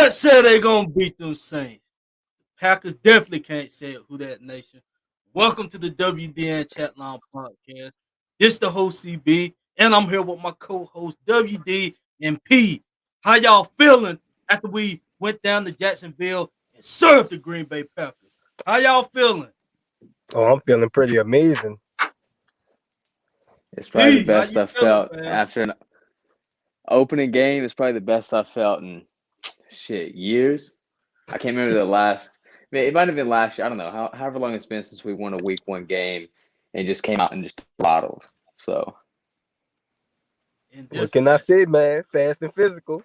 Jets said they gonna beat them Saints. Packers definitely can't say it. Who that nation? Welcome to the WDN Chatline podcast. This the host CB, and I'm here with my co-host WD and P. How y'all feeling after we went down to Jacksonville and served the Green Bay Packers? How y'all feeling? Oh, I'm feeling pretty amazing. It's probably the P, how best you I feeling, felt man? after an opening game. It's probably the best I felt in years. I can't remember the last. I mean, it might have been last year. I don't know. However long it's been since we won a week one game and just came out and just throttled. So In What this can I fact, say, man? Fast and physical.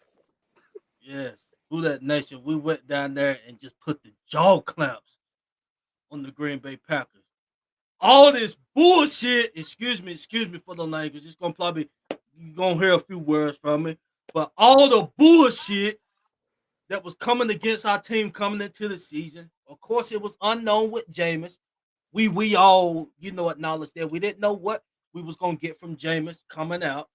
yes, who that nation? We went down there and just put the jaw clamps on the Green Bay Packers. All this bullshit, excuse me for the language. It's gonna probably you're gonna hear a few words from me, but all the bullshit that was coming against our team coming into the season. Of course, it was unknown with Jameis. We all acknowledged that we didn't know what we was gonna get from Jameis coming out.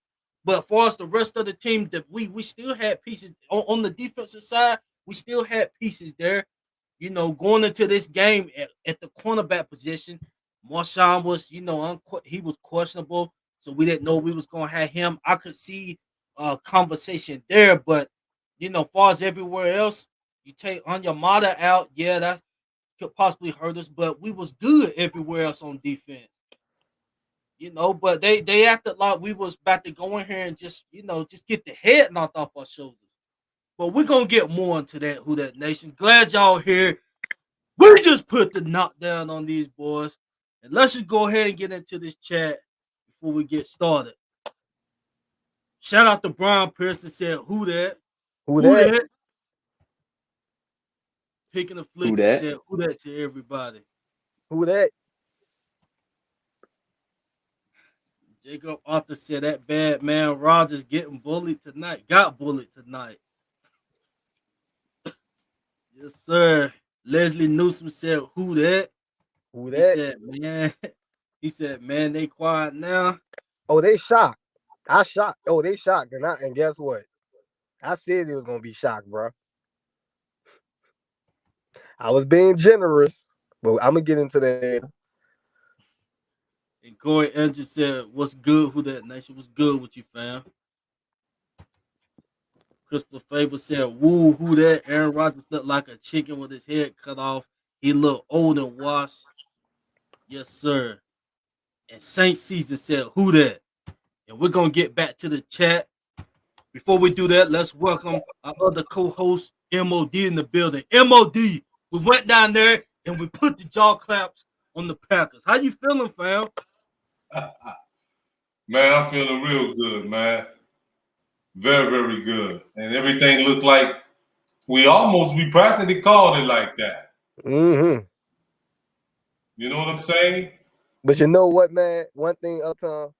But for us, the rest of the team, that we still had pieces on the defensive side. We still had pieces there. Going into this game at the cornerback position, Marshawn was, he was questionable, so we didn't know we was gonna have him. I could see a conversation there, but far as everywhere else, you take Onyemata out, yeah, that could possibly hurt us, but we was good everywhere else on defense. But they acted like we was about to go in here and just get the head knocked off our shoulders. But we're gonna get more into that. Who that nation? Glad y'all here. We just put the knockdown on these boys. And let's just go ahead and get into this chat before we get started. Shout out to Brian Pearson said, who that? Who that? Picking a who flick and that? said, who that to everybody? Who that? Jacob Arthur said that bad man Rogers getting bullied tonight. Got bullied tonight. Yes, sir. Leslie Newsom said, who that? Who He that? said, man. He said, man, they quiet now. Oh, they shocked. I shocked. Oh, they shocked. And guess what? I said it was gonna be shocked, bro. I was being generous, but I'm gonna get into that. And Corey Andrews said, what's good? Who that nation? What's good with you, fam? Christopher Favor said, woo, who that? Aaron Rodgers looked like a chicken with his head cut off. He looked old and washed. Yes, sir. And Saint Season said, who that? And we're going to get back to the chat. Before we do that, let's welcome our other co-host, MOD, in the building. MOD, we went down there and we put the jaw claps on the Packers. How you feeling, fam? Man, I'm feeling real good, man. Very, very good. And everything looked like we practically called it like that. Mm-hmm. You know what I'm saying? But you know what, man? One thing, Uptown,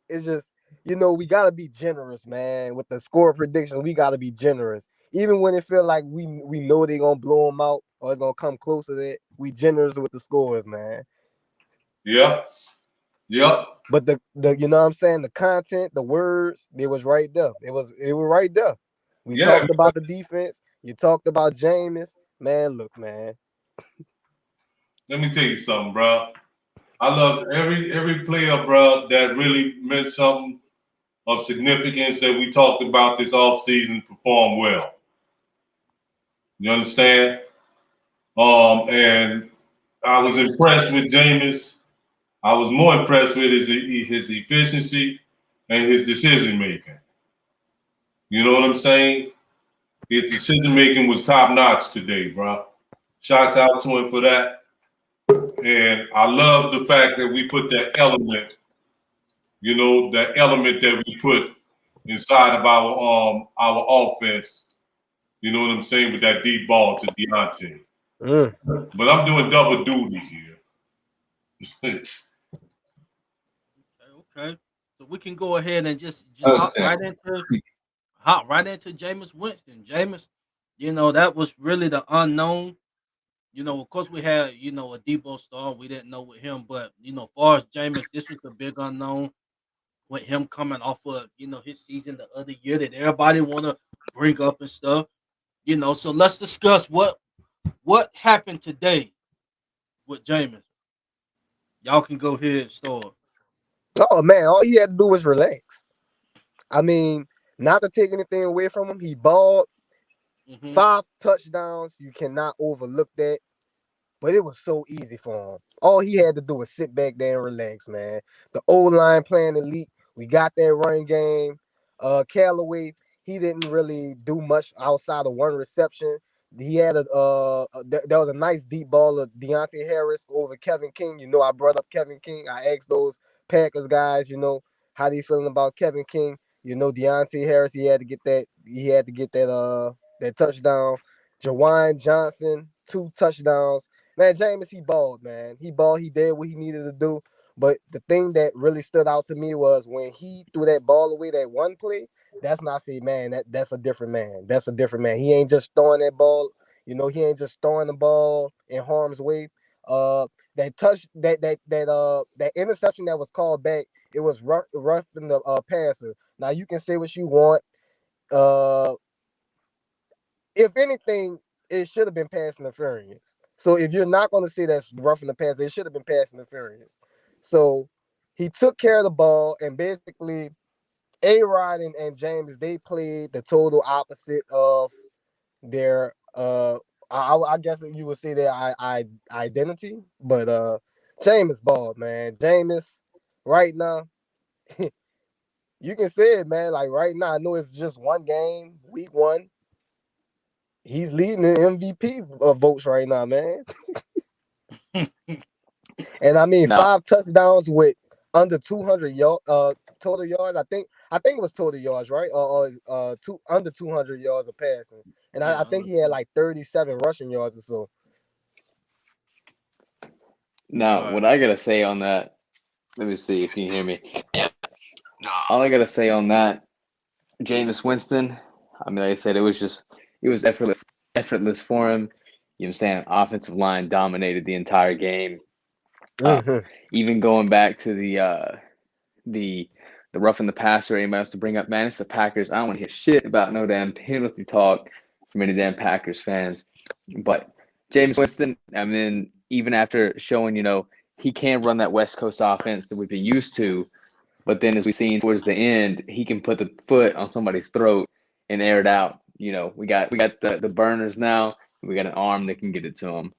is just, we gotta be generous, man. With the score predictions, we gotta be generous. Even when it feel like we know they're gonna blow them out or it's gonna come close to that, we generous with the scores, man. Yep. But the you know what I'm saying, the content, the words, it was right there. It was right there. We talked about the defense. You talked about Jameis. Man, look, man. Let me tell you something, bro. I love every player, bro, that really meant something of significance that we talked about this offseason performed well. You understand? And I was impressed with Jameis. I was more impressed with his efficiency and his decision making. You know what I'm saying? His decision making was top notch today, bro. Shouts out to him for that. And I love the fact that we put that element, that we put inside of our offense. You know what I'm saying, with that deep ball to Deontay. But I'm doing double duty here. Okay. So we can go ahead and just hop right into Jameis Winston. Jameis, that was really the unknown. Of course we had, a Debo star. We didn't know with him, but far as Jameis, this was the big unknown with him coming off of, his season the other year that everybody wanna bring up and stuff. So let's discuss what happened today with Jameis. Y'all can go ahead and start. Oh man, all he had to do was relax. I mean, not to take anything away from him, he balled Mm-hmm. 5 touchdowns. You cannot overlook that. But it was so easy for him. All he had to do was sit back there and relax, man. The old line playing elite. We got that running game. Callaway, he didn't really do much outside of one reception. He had there was a nice deep ball of Deontay Harris over Kevin King. I brought up Kevin King. I asked those Packers guys, how they feeling about Kevin King. Deontay Harris, he had to get that. He had to get that touchdown. Jawan Johnson, 2 touchdowns. Man, Jameis, he balled, man. He balled. He did what he needed to do. But the thing that really stood out to me was when he threw that ball away, that one play. That's when I say, man, that's a different man. That's a different man. He ain't just throwing that ball. He ain't just throwing the ball in harm's way. That interception that was called back, it was rough in the passer. Now you can say what you want. Uh, if anything, it should have been pass interference. So if you're not going to say that's rough in the pass, it should have been pass interference. So he took care of the ball, and basically A-Rod and James, they played the total opposite of their I guess you would say their identity. But Jameis ball, man. Jameis, right now, you can say it, man. Like right now, I know it's just one game, week one. He's leading the MVP votes right now, man. And I mean, No, 5 touchdowns with under 200 total yards. I think it was total yards, right? Under 200 yards of passing. And I Yeah. think he had like 37 rushing yards or so. no. Right. What I gotta say on that? Let me see if you can hear me. Yeah. No, all I gotta say on that, Jameis Winston. I mean, like I said, it was effortless for him. You know what I'm saying? Offensive line dominated the entire game. Uh, Mm-hmm. Even going back to the rough in the passer, anybody else to bring up, man, it's the Packers. I don't want to hear shit about no damn penalty talk from any damn Packers fans. But James Winston, I mean, even after showing, he can run that West Coast offense that we've been used to, but then as we've seen towards the end, he can put the foot on somebody's throat and air it out. We got the burners now. We got an arm that can get it to him.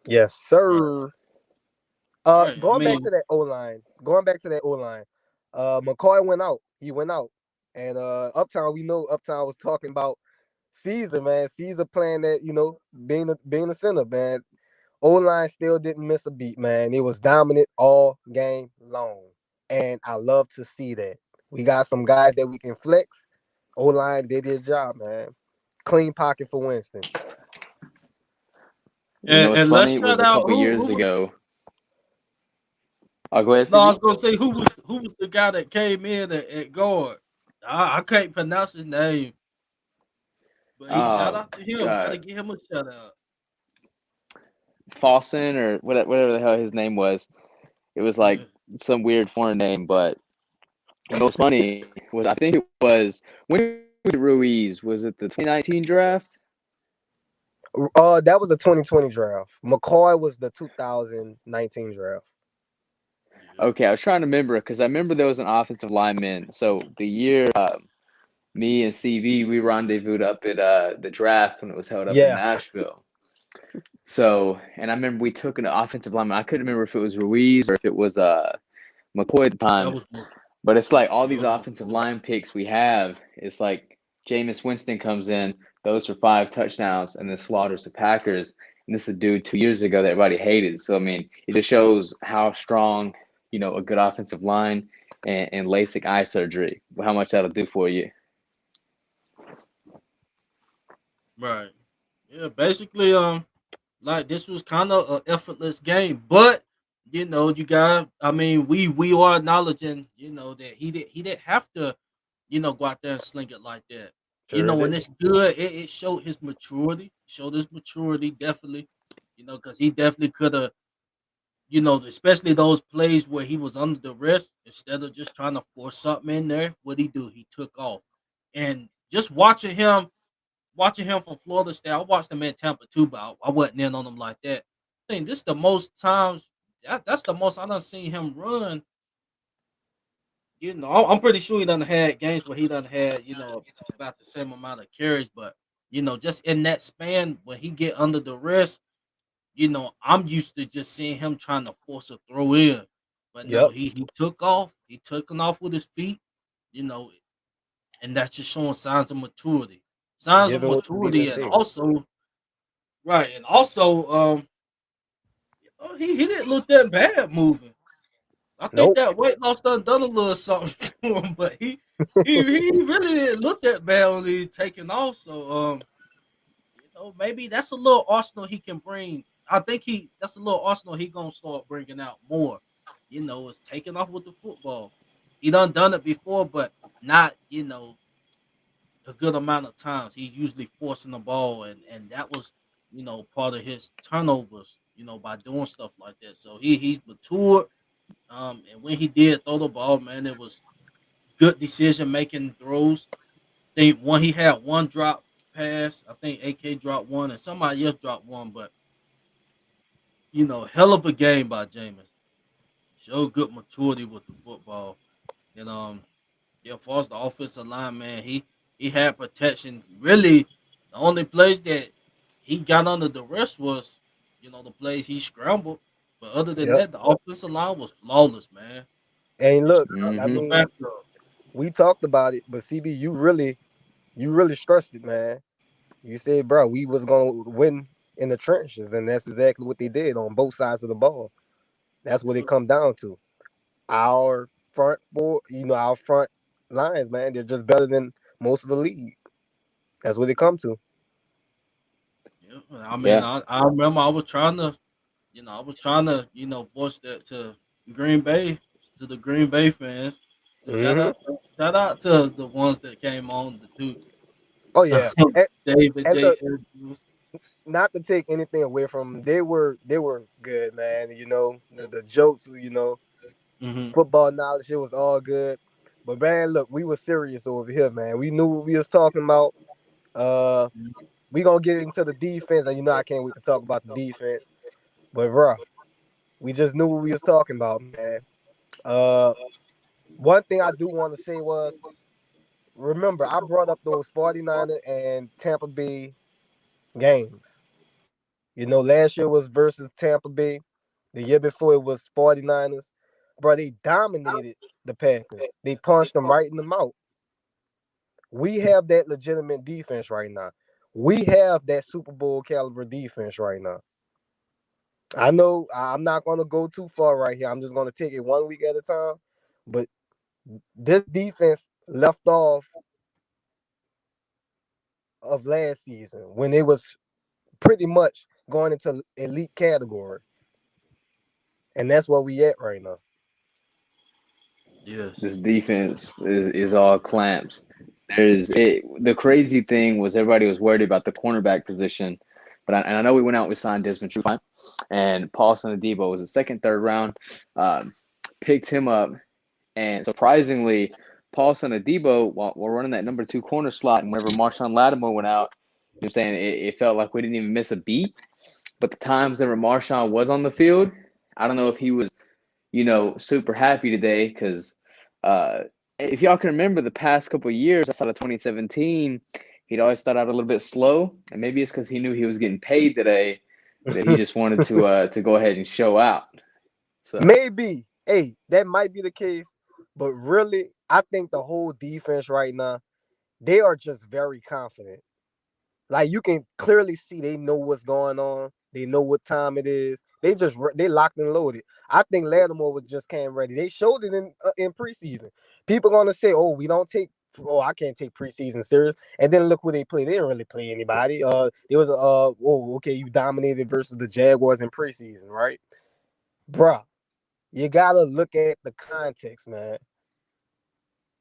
Yes, Right. sir. Right. I Going back mean, to that O line. Going back to that O line. McCoy went out. He went out. And Uptown, we know Uptown was talking about Caesar, man. Caesar playing that, being the center, man. O-line still didn't miss a beat, man. It was dominant all game long. And I love to see that. We got some guys that we can flex. O-line did their job, man. Clean pocket for Winston. You know and, what's and let's funny shout was a out couple who years who was. ago. I'll go ahead, No, I was CB. gonna say who was the guy that came in at guard. I can't pronounce his name, but he shout Oh, out to him. Got uh, to give him a shout out. Fawson or whatever the hell his name was. It was like Yeah. some weird foreign name, but the most funny was I think it was when Ruiz was it the 2019 draft? That was the 2020 draft. McCoy was the 2019 draft. Yeah. Okay, I was trying to remember because I remember there was an offensive lineman. So the year me and CV we rendezvoused up at the draft when it was held up in Yeah. Nashville. So and I remember we took an offensive lineman. I couldn't remember if it was Ruiz or if it was McCoy at the That time. was most. But it's like all Yeah, it these was most. offensive line picks we have. It's like Jameis Winston comes in, those for 5 touchdowns, and then slaughters the Packers. And this is a dude 2 years ago that everybody hated. So I mean, it just shows how strong, a good offensive line and LASIK eye surgery, how much that'll do for you. Right. Yeah. Basically, like this was kind of an effortless game, but you got. I mean, we are acknowledging, that he didn't have to, go out there and sling it like that. Sure When did. it's good, it showed his maturity. Showed his maturity definitely. Because he definitely could have, especially those plays where he was under the rest, instead of just trying to force something in there. What he do? He took off, and just watching him from Florida State. I watched him in Tampa too, but I wasn't in on him like that. I think this is the most times that's the most I done seen him run. You know, I'm pretty sure he done had games where he done had, about the same amount of carries, but just in that span when he get under the wrist, I'm used to just seeing him trying to force a throw in. But no, Yep. he took off. He took it off with his feet, you know, and that's just showing signs of maturity. Signs of Given what the maturity, defense and takes. also right, and also he didn't look that bad moving. I think Nope. that weight loss done a little something to him, but he really didn't look that bad when he taking off. So maybe that's a little arsenal he can bring. I think that's a little arsenal he gonna start bringing out more. It's taking off with the football. He done it before, but not a good amount of times. He's usually forcing the ball, and that was part of his turnovers. By doing stuff like that. So he's matured. And when he did throw the ball, man, it was good decision making throws. I think he had one drop pass. I think AK dropped one, and somebody else dropped one. But hell of a game by Jameis. Showed good maturity with the football. And yeah, as far as the offensive line, man, he had protection. Really, the only place that he got under the rest was, the plays he scrambled. But other than Yep. that, the offensive line was flawless, man. And They look, scrambled I Mm-hmm. the mean, back up. we talked about it, but CB, you really stressed it, man. You said, bro, we was gonna win in the trenches, and that's exactly what they did on both sides of the ball. That's what it come down to. Our front four, our front lines, man, they're just better than most of the league. That's what it come to. Yeah, I mean, Yeah. I remember I was trying to voice that to Green Bay, to the Green Bay fans. So Hmm. shout out to the ones that came on the two, Oh yeah, David and J. look, Edwards. not to take anything away from them, they were good, man. The jokes, Mm-hmm. football knowledge, it was all good. But man, look, we were serious over here, man. We knew what we was talking about. Uh, we gonna get into the defense, and I can't wait to talk about the defense. But bro, we just knew what we was talking about, man. Uh, one thing I do want to say was, remember, I brought up those 49er and Tampa Bay games. Last year was versus Tampa Bay. The year before it was 49ers. Bro, they dominated the Packers. They punched them right in the mouth. We have that legitimate defense right now. We have that Super Bowl caliber defense right now. I know I'm not going to go too far right here. I'm just going to take it one week at a time. But this defense left off of last season when it was pretty much going into elite category. And that's where we at right now. Yes. This defense is all clamps. The crazy thing was everybody was worried about the cornerback position, and I know we went out and we signed Desmond Trufant, and Paulson Adebo was the second, third round, picked him up, and surprisingly, Paulson Adebo, while running that number 2 corner slot, and whenever Marshawn Lattimore went out, I'm saying it felt like we didn't even miss a beat. But the times that Marshawn was on the field, I don't know if he was super happy today because if y'all can remember the past couple of years, outside of 2017, he'd always start out a little bit slow, and maybe it's because he knew he was getting paid today that he just wanted to go ahead and show out. So Maybe. Hey, that might be the case. But really, I think the whole defense right now, they are just very confident. Like you can clearly see they know what's going on. They know what time it is. They locked and loaded. I think Lattimore was just came ready. They showed it in preseason. People gonna say, "Oh, we don't take. Oh, I can't take preseason serious." And then look who they play. They didn't really play anybody. It was oh, okay, you dominated versus the Jaguars in preseason, right, bruh? You gotta look at the context, man.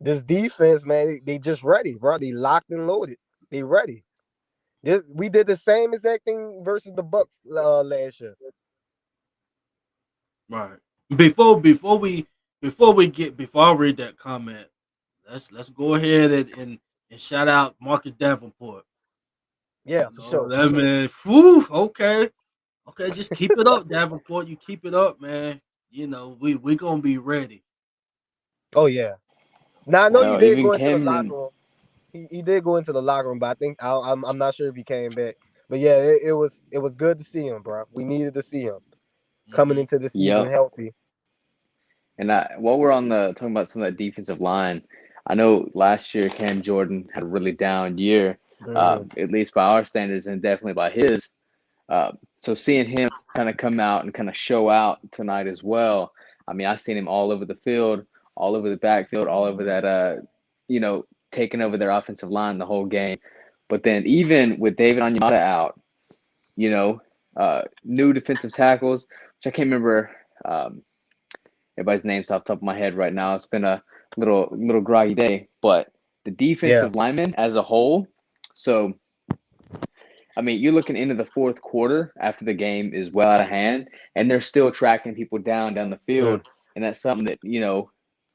This defense, man, they just ready, bro. They locked and loaded. They ready. We did the same exact thing versus the Bucks last year. Right. Before I read that comment, let's go ahead and And shout out Marcus Davenport. Yeah, You for know, sure, for that sure. man, whew, okay. Okay, just keep it up, Davenport. You keep it up, man. You know, we gonna be ready. Oh yeah. Now I I know he know did even go into the locker Cameron. room. He did go into the locker room, but I think I'm not sure if he came back. But yeah, it was good to see him, bro. We needed to see him coming Hmm. into the season Yep. healthy. And while we're on the talking about some of that defensive line, I know last year Cam Jordan had a really down year, Hmm. at least by our standards and definitely by his. So seeing him kind of come out and kind of show out tonight as well. I mean, I've seen him all over the field, all over the backfield, all over that, you know, taking over their offensive line the whole game. But then even with David Onyemata out, you know, new defensive tackles, which I can't remember everybody's names off the top of my head right now. It's been a little groggy day, but the Yeah. defensive linemen as a whole. So I mean, you're looking into the fourth quarter after the game is well out of hand, and they're still tracking people down the Mm. field, and that's something that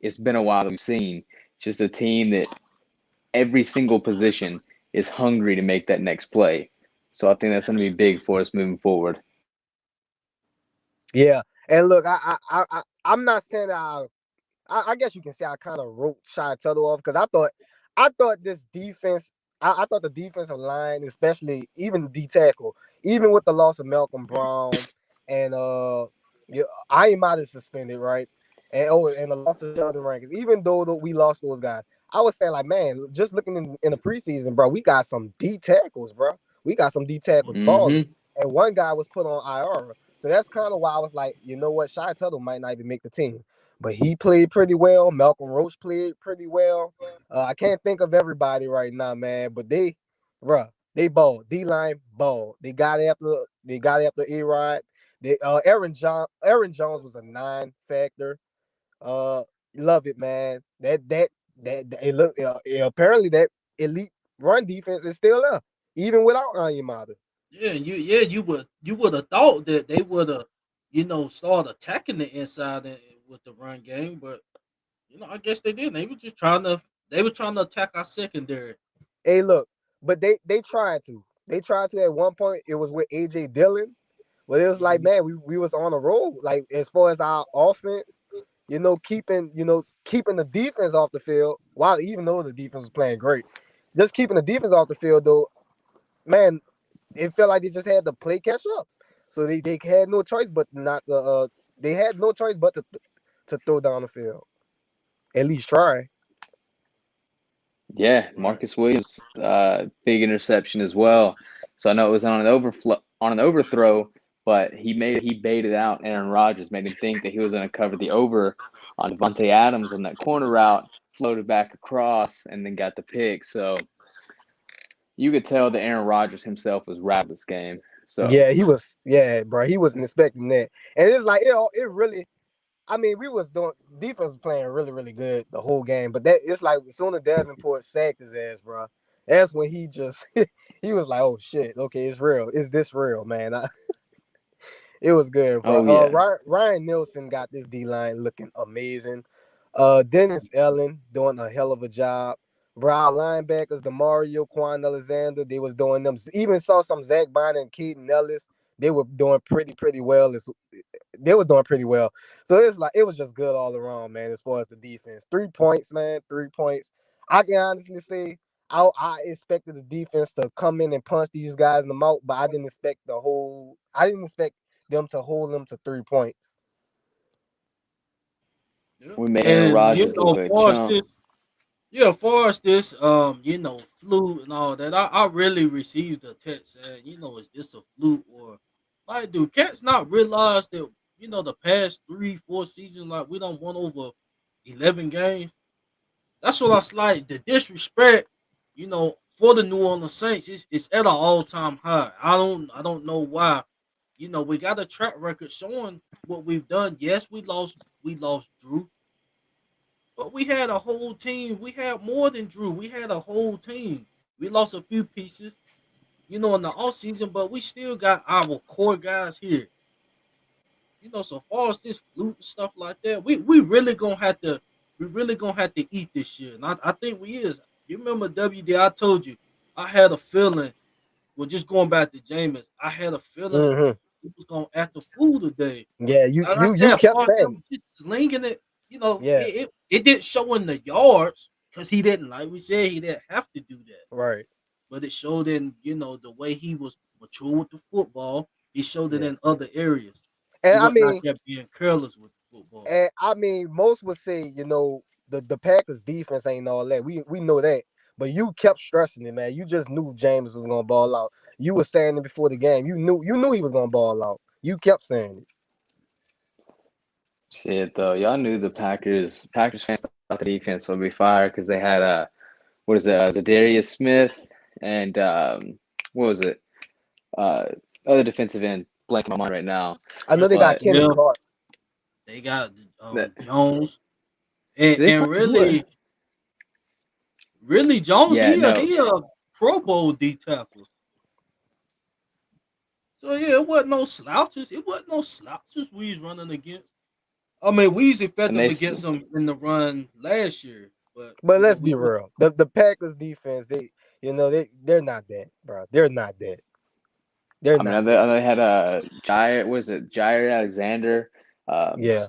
it's been a while that we've seen. Just a team that every single position is hungry to make that next play. So I think that's going to be big for us moving forward. Yeah. And look, I'm not saying that I guess you can say I kind of wrote Shy Tuttle off because I thought this defense, I thought the defensive line, especially even D tackle, even with the loss of Malcolm Brown and yeah, I ain't might have suspended, right? And the loss of Sheldon Rankins, even though we lost those guys, I was saying like, man, just looking in the preseason, bro, we got some D tackles, bro. We got some D tackles balling, Mm-hmm. and one guy was put on IR. So that's kind of why I was like, you know what, Shy Tuttle might not even make the team, but he played pretty well. Malcolm Roach played pretty well. I can't think of everybody right now, man, but bruh, they balled. D line ball. They got after A-Rod. Aaron Jones was a nine-factor. Uh, love it, man. That it look apparently that elite run defense is still there, even without Onyemata. Yeah, you would have thought that they would have, start attacking the inside with the run game, but I guess they didn't. They were trying to attack our secondary. Hey, look, but they tried to. They tried to at one point. It was with AJ Dillon. But it was like, Mhm. man, we was on a roll. Like as far as our offense, keeping the defense off the field, while even though the defense was playing great, just keeping the defense off the field though, man, it felt like they just had to play catch up. So they had no choice but not to they had no choice but to throw down the field. At least try. Yeah, Right. Marcus Williams, big interception as well. So I know it was on an overthrow, but he baited out Aaron Rodgers, made him think that he was going to cover the over on Devontae Adams on that corner route, floated back across, and then got the pick. So you could tell that Aaron Rodgers himself was rattled this game. So Yeah, he was. Yeah, bro, he wasn't expecting that, and it's like it really. I mean, we was doing defense was playing really, really good the whole game, but that it's like as soon as Davenport sacked his ass, bro, that's when he just he was like, "Oh shit, okay, it's real. Is this real, man?" It was good, bro. oh yeah, Ryan Nielsen got this D line looking amazing. Dennis Ellen doing a hell of a job. Bro, our linebackers, Demario, Quan Alexander, they was doing them. Even saw some Zach Bynum and Keaton Ellis. They were doing pretty well. They were doing pretty well. So it's like it was just good all around, man. As far as the defense, 3 points, man, 3 points. I can honestly say I expected the defense to come in and punch these guys in the mouth, but I didn't expect I didn't expect them to hold them to 3 points. Yeah. we made Aaron And Rodgers look like a far as chump. this, yeah, far as this, flu and all that, I really received a text saying, is this a flu or like, do cats not realize that the past 3-4 seasons, like we don't won over 11 games. That's what I like. The disrespect, for the New Orleans Saints is at an all time high. I don't know why. We got a track record showing what we've done. Yes, we lost Drew, but we had a whole team. We had more than Drew. We had a whole team. We lost a few pieces, in the off season, but we still got our core guys here. So far as this flute and stuff like that, we really gonna have to eat this shit. And I think we is. You remember WD? I told you I had a feeling. Well, just going back to Jameis, I had a feeling Hmm. he was gonna act the fool today. Yeah, you Like I you you said, kept Parker saying was just slinging it. You know, yeah, it didn't show in the yards because he didn't, like we said, he didn't have to do that. right. But it showed in, the way he was mature with the football. He showed it Yeah. in other areas. He And I was not mean, kept being careless with the football. most would say, the Packers defense ain't all that. We know that. But you kept stressing it, man. You just knew James was gonna ball out. You were saying it before the game. You knew he was gonna ball out. You kept saying it. Shit, though, y'all knew the Packers fans thought the defense would be fire because they had what is it, Zadarius Smith and what was it, uh, other defensive end blanking my mind right now, I know they Preston got but Kenny Smith, Clark. they got that Jones, and, they and signed what? really Jones, Yeah, no, he a Pro Bowl D tackle. So yeah, it wasn't no slouches. It wasn't no slouches we was running against. I mean, we was and effective against them in the run last year, but But let's we be real. The Packers defense, they're not that, bro. They're not that. They're I mean, not that. they had Jair, was it Jair Alexander? Um, Yeah.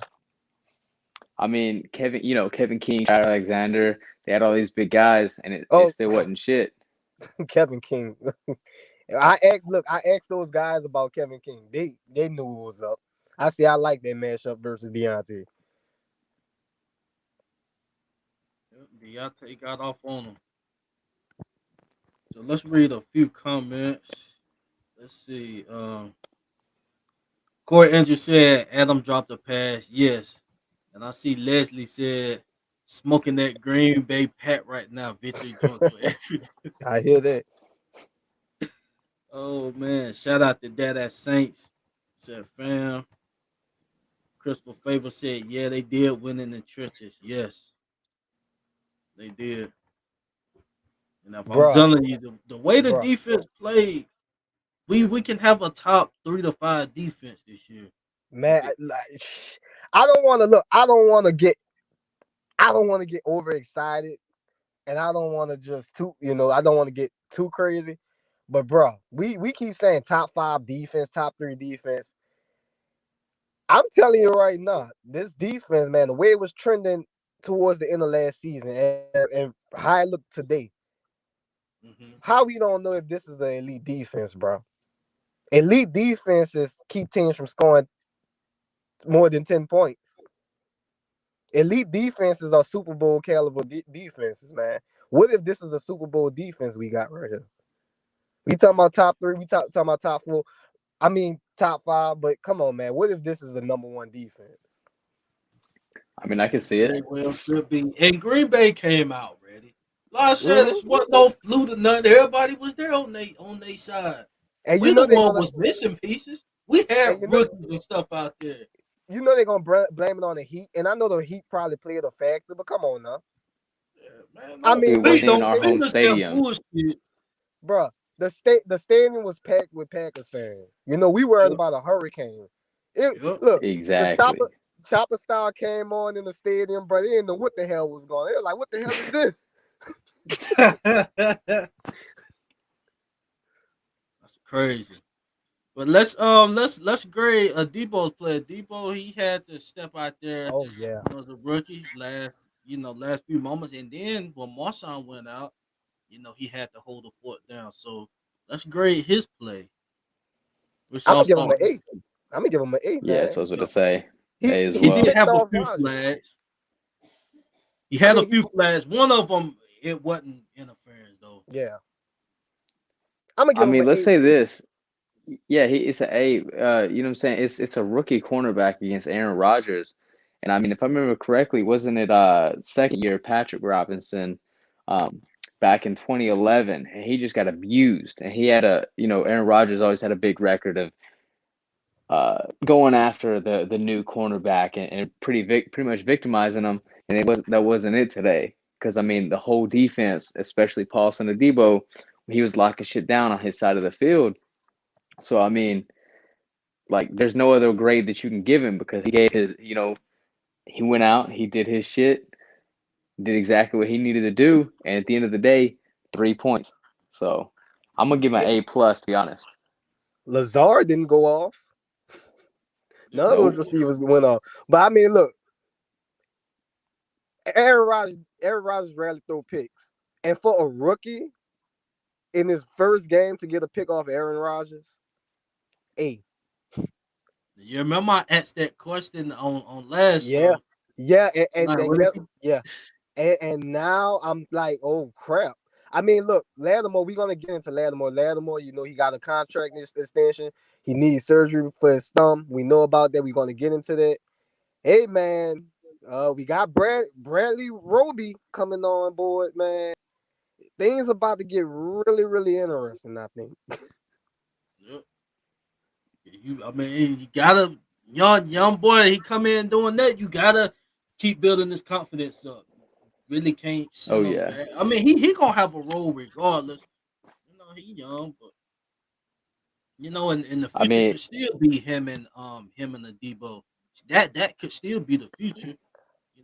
I mean, Kevin King, Jair Alexander. They had all these big guys, and it Oh, still wasn't shit. Kevin King. I asked those guys about Kevin King. They knew what was up. I like that matchup versus Deontay. Deontay got off on them. So let's read a few comments. Let's see. Corey Andrew said Adam dropped a pass. Yes. And I see Leslie said smoking that Green Bay Pat right now. Victory joints for every. I hear that. Oh man. Shout out to Dad at Saints. Said fam. Christopher Favor said, yeah, they did win in the trenches. Yes, they did. And if I'm Bruh, telling you, the way the bruh. defense played, we can have a top 3 to 5 defense this year. We Man, could. I don't want to look. I don't want to get overexcited, and I don't want to just I don't want to get too crazy. But bro, we keep saying top 5 defense, top 3 defense. I'm telling you right now, this defense, man, the way it was trending towards the end of last season and how it looked today, Hmm. how we don't know if this is an elite defense, bro. Elite defenses keep teams from scoring more than 10 points. Elite defenses are Super Bowl caliber defenses, man. What if this is a Super Bowl defense we got right here? We talking about top 3, talking about top 4. I mean top 5, but come on, man. What if this is the number 1 defense? I mean, I can see Very it. well could be. And Green Bay came out ready. Like I said, Mhm. this wasn't no fluke or nothing. Everybody was there on their side. And We you the know they're one gonna was missing pieces. We had and you know rookies and stuff out there. they're gonna blame it on the Heat, and I know the Heat probably played a factor, but come on now. Yeah, man, I no, mean, It the please wasn't even don't our stadium, home finish that stadium. bullshit. bro. The stadium was packed with Packers fans. We worried Yep, about a hurricane. It yep. look the Exactly. chopper style came on in the stadium, but they didn't know what the hell was going on. They were like, "What the hell is this?" That's crazy. But let's grade a Debo's play. Debo, he had to step out there, Oh yeah, as a rookie last few moments, and then when Marshawn went out, he had to hold the fort down. So let's grade his play. Which I'm y'all gonna give him start an with. 8. I'm gonna give him an 8, Yeah, so man. I was going to Yep. say He A as he He did well. picked have a off few Rodgers. flags. He I had a mean, few flags. One of them, it wasn't interference though. yeah, I'm gonna I give him mean, an let's 8. say this. Yeah, it's an A. You know what I'm saying? It's a rookie cornerback against Aaron Rodgers. And I mean, if I remember correctly, wasn't it second year Patrick Robinson um back in 2011, and he just got abused. And he had Aaron Rodgers always had a big record of going after the new cornerback and pretty much victimizing them. And that wasn't it today. Because I mean, the whole defense, especially Paulson Adebo, he was locking shit down on his side of the field. So I mean, like, there's no other grade that you can give him because he gave his, he went out, he did his shit, did exactly what he needed to do, and at the end of the day, 3 points. So I'm gonna give him an A plus, to be honest. Lazard didn't go off. None of those Nope. receivers went off. But I mean, look, Aaron Rodgers rarely throw picks, and for a rookie in his first game to get a pick off Aaron Rodgers, A. You remember I asked that question on last Yeah, show? yeah, and Like, then what if he? yeah, and now I'm like, oh crap. I mean, look, Lattimore, we're gonna get into Lattimore. Lattimore, he got a contract extension. He needs surgery for his thumb. We know about that. We're gonna get into that. Hey man, we got Bradley Roby coming on board, man. Things about to get really, really interesting, I think. Yep. I mean, you gotta young boy. He come in doing that. You gotta keep building his confidence up. Really can't Oh send him yeah. back. I mean, he gonna have a role regardless. He young, but in the I future mean, could still be him and the Debo. That could still be the future.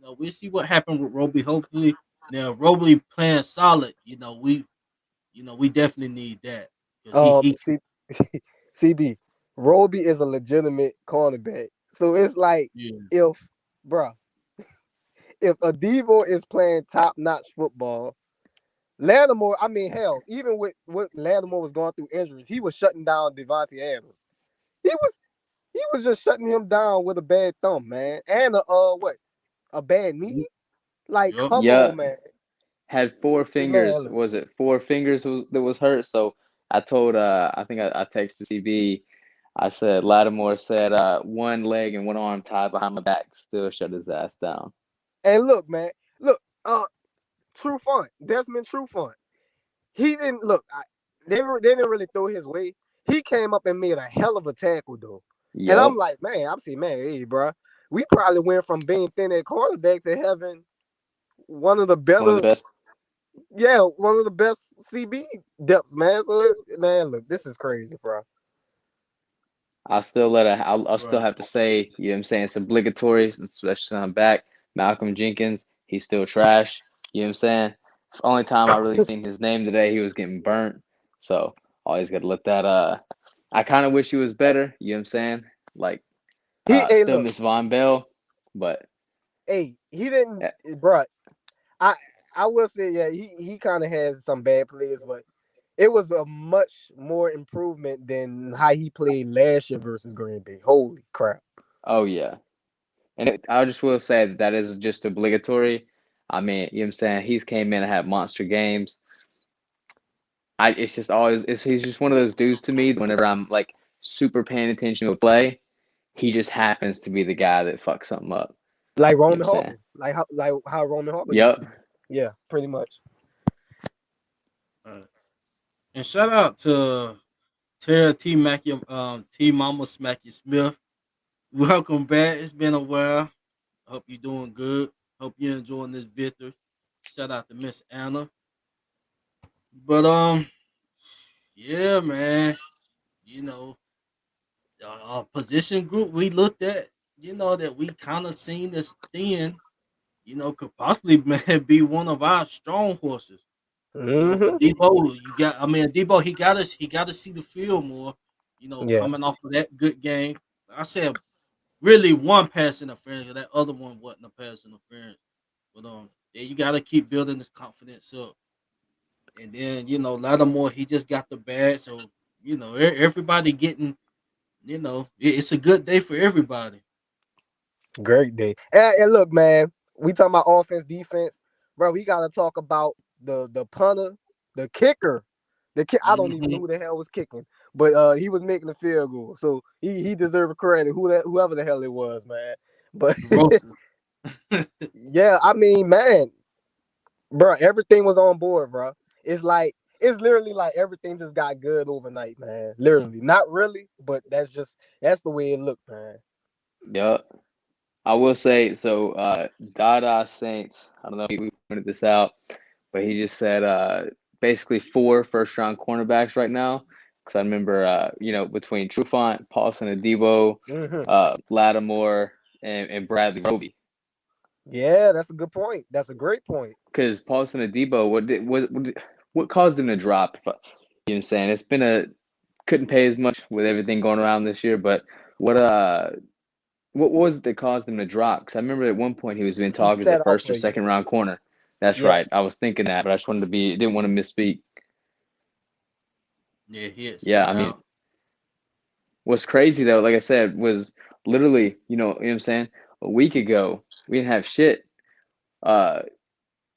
We'll see what happened with Roby. Hopefully, now Roby playing solid. We definitely need that because he See, CB, Roby is a legitimate cornerback. So it's like yeah. if, bruh, if Adebo is playing top notch football, Lattimore, I mean, hell, even with what Lattimore was going through injuries, he was shutting down Devontae Adams. He was he was just shutting him down with a bad thumb, man, and a bad knee. Like, Yup. come yeah, on, man, had 4 fingers. man. Was it 4 fingers that was hurt? So I told, I think I texted CB. I said Lattimore said, one leg and one arm tied behind my back, still shut his ass down. And look, man, look, True Fun, Desmond True Fun. He didn't look. They didn't really throw his way. He came up and made a hell of a tackle though, and I'm Yup, like, man, I'm saying, man, hey, bro, we probably went from being thin at quarterback to having one of the one of the better, best. one of the best CB depths, man. So, man, look, this is crazy, bro. I'll still Right. have to say, you know what I'm saying? It's obligatory, especially on back. Malcolm Jenkins, he's still trash. You know what I'm saying? Only time I really seen his name today, he was getting burnt. So always got to let that. I kind of wish he was better. You know what I'm saying? Like, Hey, still look, miss Von Bell, but hey, he didn't, eh, bro. I I will say, yeah, he kind of has some bad plays, but it was a much more improvement than how he played last year versus Green Bay. Holy crap. oh yeah. And I just will say that is just obligatory. I mean, you know what I'm saying? He's came in and had monster games. It's just always he's just one of those dudes to me. Whenever I'm like super paying attention to a play, he just happens to be the guy that fucks something up. Like You know what I'm Roman saying? Harper, like how Roman Harper used to Yep. be. Yeah, pretty much. And shout out to Tara T Mackey, T Mama Smacky Smith. Welcome back. It's been a while. Hope you're doing good. Hope you're enjoying this victory. Shout out to Miss Anna. But yeah, man. You know, position group we looked at. That we kind of seen as thin. Could possibly be one of our strong horses. For Mm-hmm. Debo, Debo, he got to see the field more. Yeah, Coming off of that good game. I said really one pass interference. That other one wasn't a pass interference. But yeah, you got to keep building this confidence up. And then Lattimore, he just got the bag. So everybody getting. It's a good day for everybody. great day. And look, man, we talking about offense, defense, bro. We gotta talk about the punter, the kicker. I don't even know Hmm. who the hell was kicking, but he was making the field goal, so he deserved a credit. Whoever the hell it was, man. But Roasted. yeah, I mean, man, bro, everything was on board, bro. It's literally like everything just got good overnight, man. Literally, not really, but that's the way it looked, man. Yep. I will say so. Dada Saints. I don't know if we pointed this out, but he just said basically 4 first-round cornerbacks right now. Because I remember, between Trufant, Paulson, and Debo, Hmm. Lattimore, and Bradley Roby. Yeah, that's a good point. That's a great point. Because Paulson and Debo, what caused them to drop? You know what I'm saying? It's been couldn't pay as much with everything going around this year, but what uh what was it that caused him to drop? Because I remember at one point he was being He talked as a set off first or a second round corner. That's yeah. right. I was thinking that, but I just wanted to didn't want to misspeak. Yeah, he had Yeah, sat I mean, out. what's crazy though, like I said, was literally, you know what I'm saying? A week ago, we didn't have shit. Uh,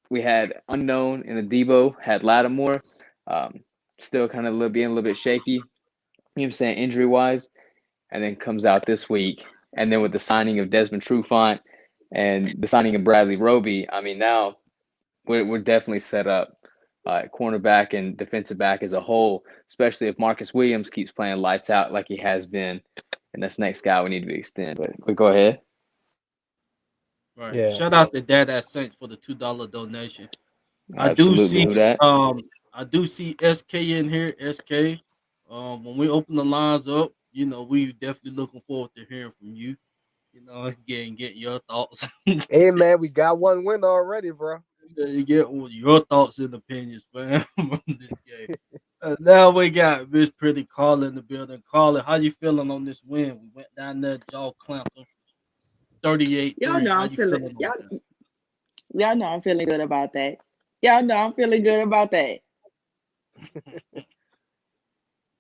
we had unknown in a Debo, had Lattimore, um, still kind of being a little bit shaky. You know what I'm saying, injury wise, and then comes out this week, and then with the signing of Desmond Trufant and the signing of Bradley Roby, I mean now we're definitely set up. Cornerback and defensive back as a whole, especially if Marcus Williams keeps playing lights out like he has been, and that's next guy we need to extend. But go ahead. Right. Yeah. Shout out to Dad at Saints for the $2 donation. I do Absolutely. see Who that? I do see SK in here. SK. When we open the lines up, we definitely looking forward to hearing from you. Getting your thoughts. Hey man, we got one winner already, bro. You get your thoughts and opinions, man, on this game. Now we got Miss Pretty Carla in the building. Carla, how you feeling on this win? We went down there, jaw clamped them, Y'all 38-3. know How I'm you feeling feeling on that? y'all know I'm feeling good about that. Y'all know I'm feeling good about that.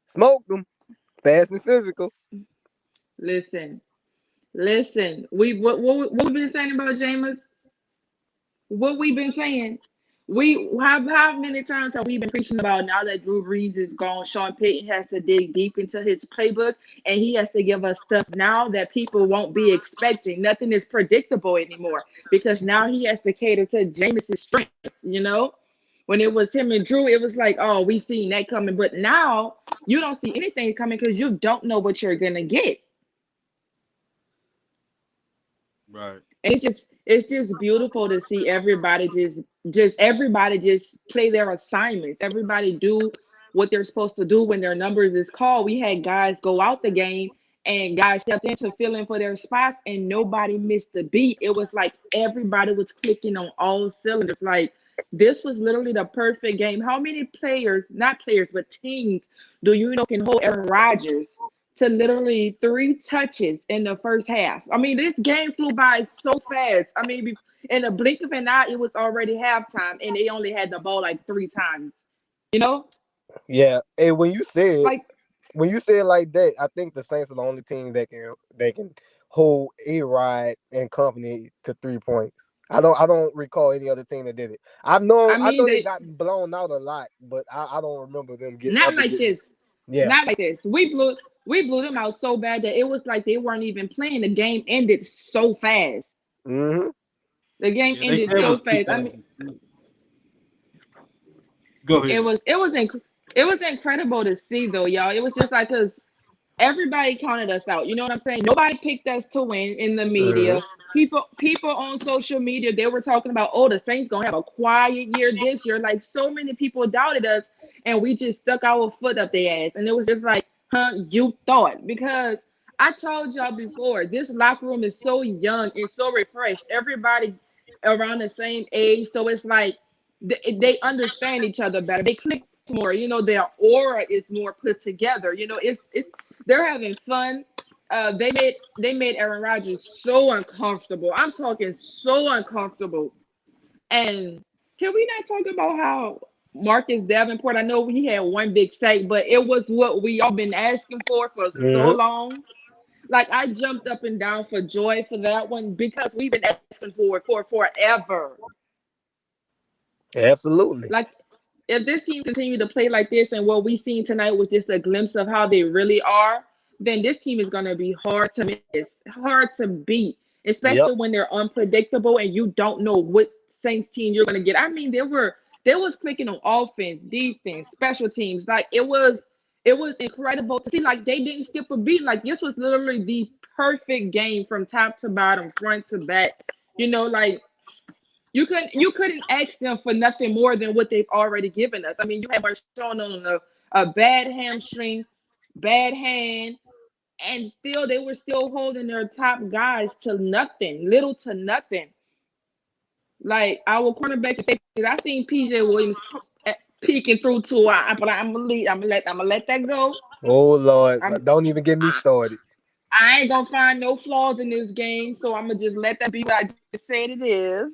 Smoked them. Fast and physical. Listen, listen. What we been saying about Jameis? What we been saying? We how many times have we been preaching about now that Drew Brees is gone, Sean Payton has to dig deep into his playbook and he has to give us stuff now that people won't be expecting. Nothing is predictable anymore because now he has to cater to Jameis's strength, you know? When it was him and Drew, it was like, oh, we seen that coming. But now you don't see anything coming because you don't know what you're gonna get. Right. It's just beautiful to see everybody just everybody just play their assignments. Everybody do what they're supposed to do when their numbers is called. We had guys go out the game and guys stepped in to fill in for their spots and nobody missed the beat. It was like everybody was clicking on all cylinders. Like this was literally the perfect game. How many players, not players, but teams do you know can hold Aaron Rodgers to literally 3 touches in the first half? I mean, this game flew by so fast. I mean, in a blink of an eye, it was already halftime, and they only had the ball like 3 times. You know, Yeah. Hey, like when you say it like that, I think the Saints are the only team that can hold A Rod and company to 3 points. I don't recall any other team that did it. I I mean, know they they got blown out a lot, but I don't remember them not like getting this, yeah. not like this. We blew them out so bad that it was like they weren't even playing. The game ended so fast. Mm-hmm. The game Yeah, they ended said it was so fast. I mean, 2006. Go it ahead. was it was it was incredible to see though, y'all. It was just like because everybody counted us out. You know what I'm saying? Nobody picked us to win in the Mm-hmm. media. People on social media, they were talking about, oh, the Saints gonna have a quiet year this year. Like so many people doubted us, and we just stuck our foot up their ass. And it was just like, huh, you thought? Because I told y'all before, this locker room is so young and so refreshed. Everybody around the same age, so it's like they understand each other better. They click more. You know, their aura is more put together. You know, it's they're having fun. They made Aaron Rodgers so uncomfortable. I'm talking so uncomfortable. And can we not talk about how Marcus Davenport? I know he had one big sack, but it was what we all been asking for so Mm-hmm. long. Like I jumped up and down for joy for that one because we've been asking for it for forever. Absolutely. Like if this team continued to play like this and what we seen tonight was just a glimpse of how they really are, then this team is going to be hard to miss, hard to beat, Yep. especially when they're unpredictable and you don't know what Saints team you're going to get. I mean, there was clicking on offense, defense, special teams. Like it was incredible to see. Like they didn't skip a beat. Like this was literally the perfect game from top to bottom, front to back. Like you couldn't ask them for nothing more than what they've already given us. I mean, you had Marshawn on a bad hamstring, bad hand, and still they were still holding their top guys to nothing, little to nothing. Like our cornerback and safeties, I seen PJ Williams peeking through to but I'm gonna let that go. Oh Lord, I'm don't even get me started. I ain't gonna find no flaws in this game, so I'm gonna just let that be what I just said it is.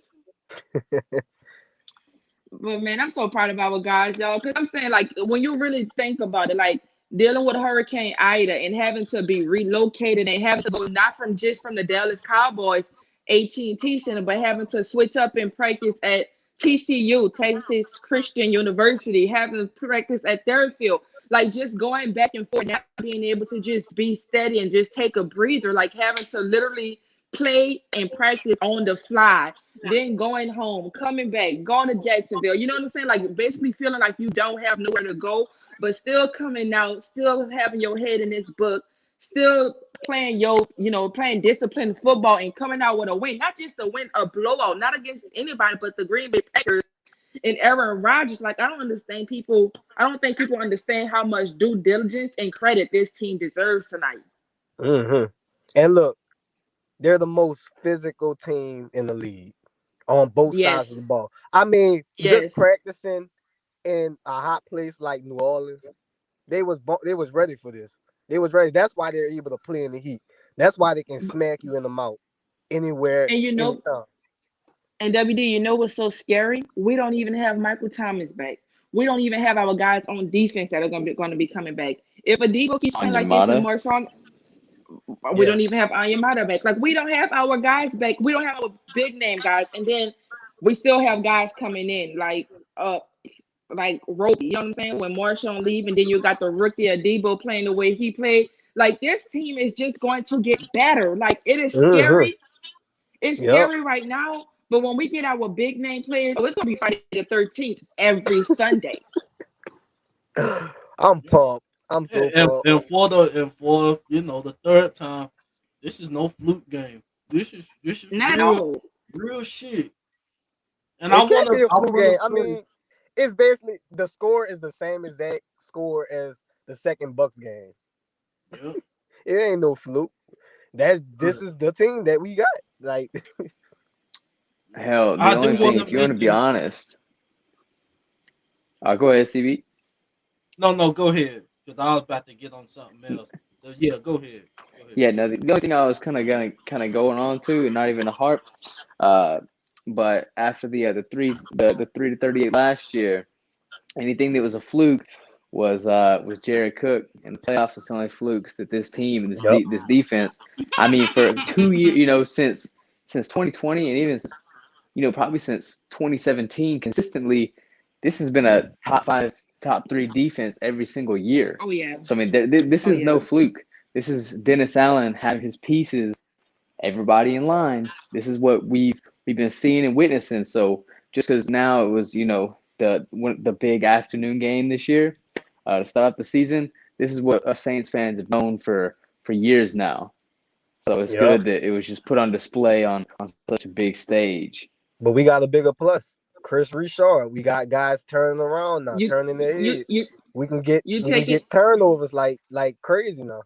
But man, I'm so proud of our guys, y'all. Because I'm saying, like, when you really think about it, like dealing with Hurricane Ida and having to be relocated and having to go not from just from the Dallas Cowboys AT&T Center, but having to switch up and practice at TCU, Texas Christian University, having to practice at their field, like just going back and forth, not being able to just be steady and just take a breather, like having to literally play and practice on the fly, then going home, coming back, going to Jacksonville. You know what I'm saying? Like basically feeling like you don't have nowhere to go, but still coming out, still having your head in this book, still playing playing disciplined football and coming out with a win. Not just a win, a blowout, not against anybody, but the Green Bay Packers and Aaron Rodgers. Like I don't think people understand how much due diligence and credit this team deserves tonight. Mm-hmm. And look, they're the most physical team in the league on both Yes. sides of the ball. I mean, Yes. just practicing in a hot place like New Orleans, they was ready for this. They was ready. That's why they're able to play in the heat. That's why they can smack you in the mouth anywhere, And anytime. and WD, you know what's so scary? We don't even have Michael Thomas back. We don't even have our guys on defense that are going to be coming back. If Adebo keeps playing like this and Onyemata. Marshawn, we Yeah. don't even have Onyemata back. Like we don't have our guys back. We don't have our big name guys, and then we still have guys coming in like Roby. You know what I'm saying? When Marshawn leave, and then you got the rookie Adebo playing the way he played. Like this team is just going to get better. Like it is Mm-hmm. scary. It's Yep. scary right now, but when we get our big name players, it's gonna be Friday the 13th every Sunday. I'm pumped. I'm so pumped. And for the third time, this is no fluke game. This is Not at real all. real shit. And It can't be a I fluke wanna game. I say, mean, it's basically the score is the same exact score as the second Bucks game. yeah, It ain't no fluke. This is the team that we got. Like, Hell, the I only do thing, want to if you want to be mention. honest, go ahead, CB. No, go ahead, because I was about to get on something else. So yeah, go ahead. Go ahead. Yeah, no, the only thing I was kind of going on to, and not even a harp, uh, but after the 3 to 38 last year, anything that was a fluke was Jared Cook in the playoffs. It's the only flukes that this team and yep. this defense. I mean, for 2 years, since 2020, and even since probably since 2017, consistently, this has been a top 5, top 3 defense every single year. Oh yeah. So I mean, this Oh is no yeah. fluke. This is Dennis Allen having his pieces, everybody in line. This is what we've been seeing and witnessing. So just because now it was the big afternoon game this year to start off the season, this is what us Saints fans have known for years now. So it's Yep. good that it was just put on display on such a big stage. But we got a bigger plus. Chris Richard. We got guys turning around now, You turning their you heads. you We can get you we can taking get turnovers like crazy now.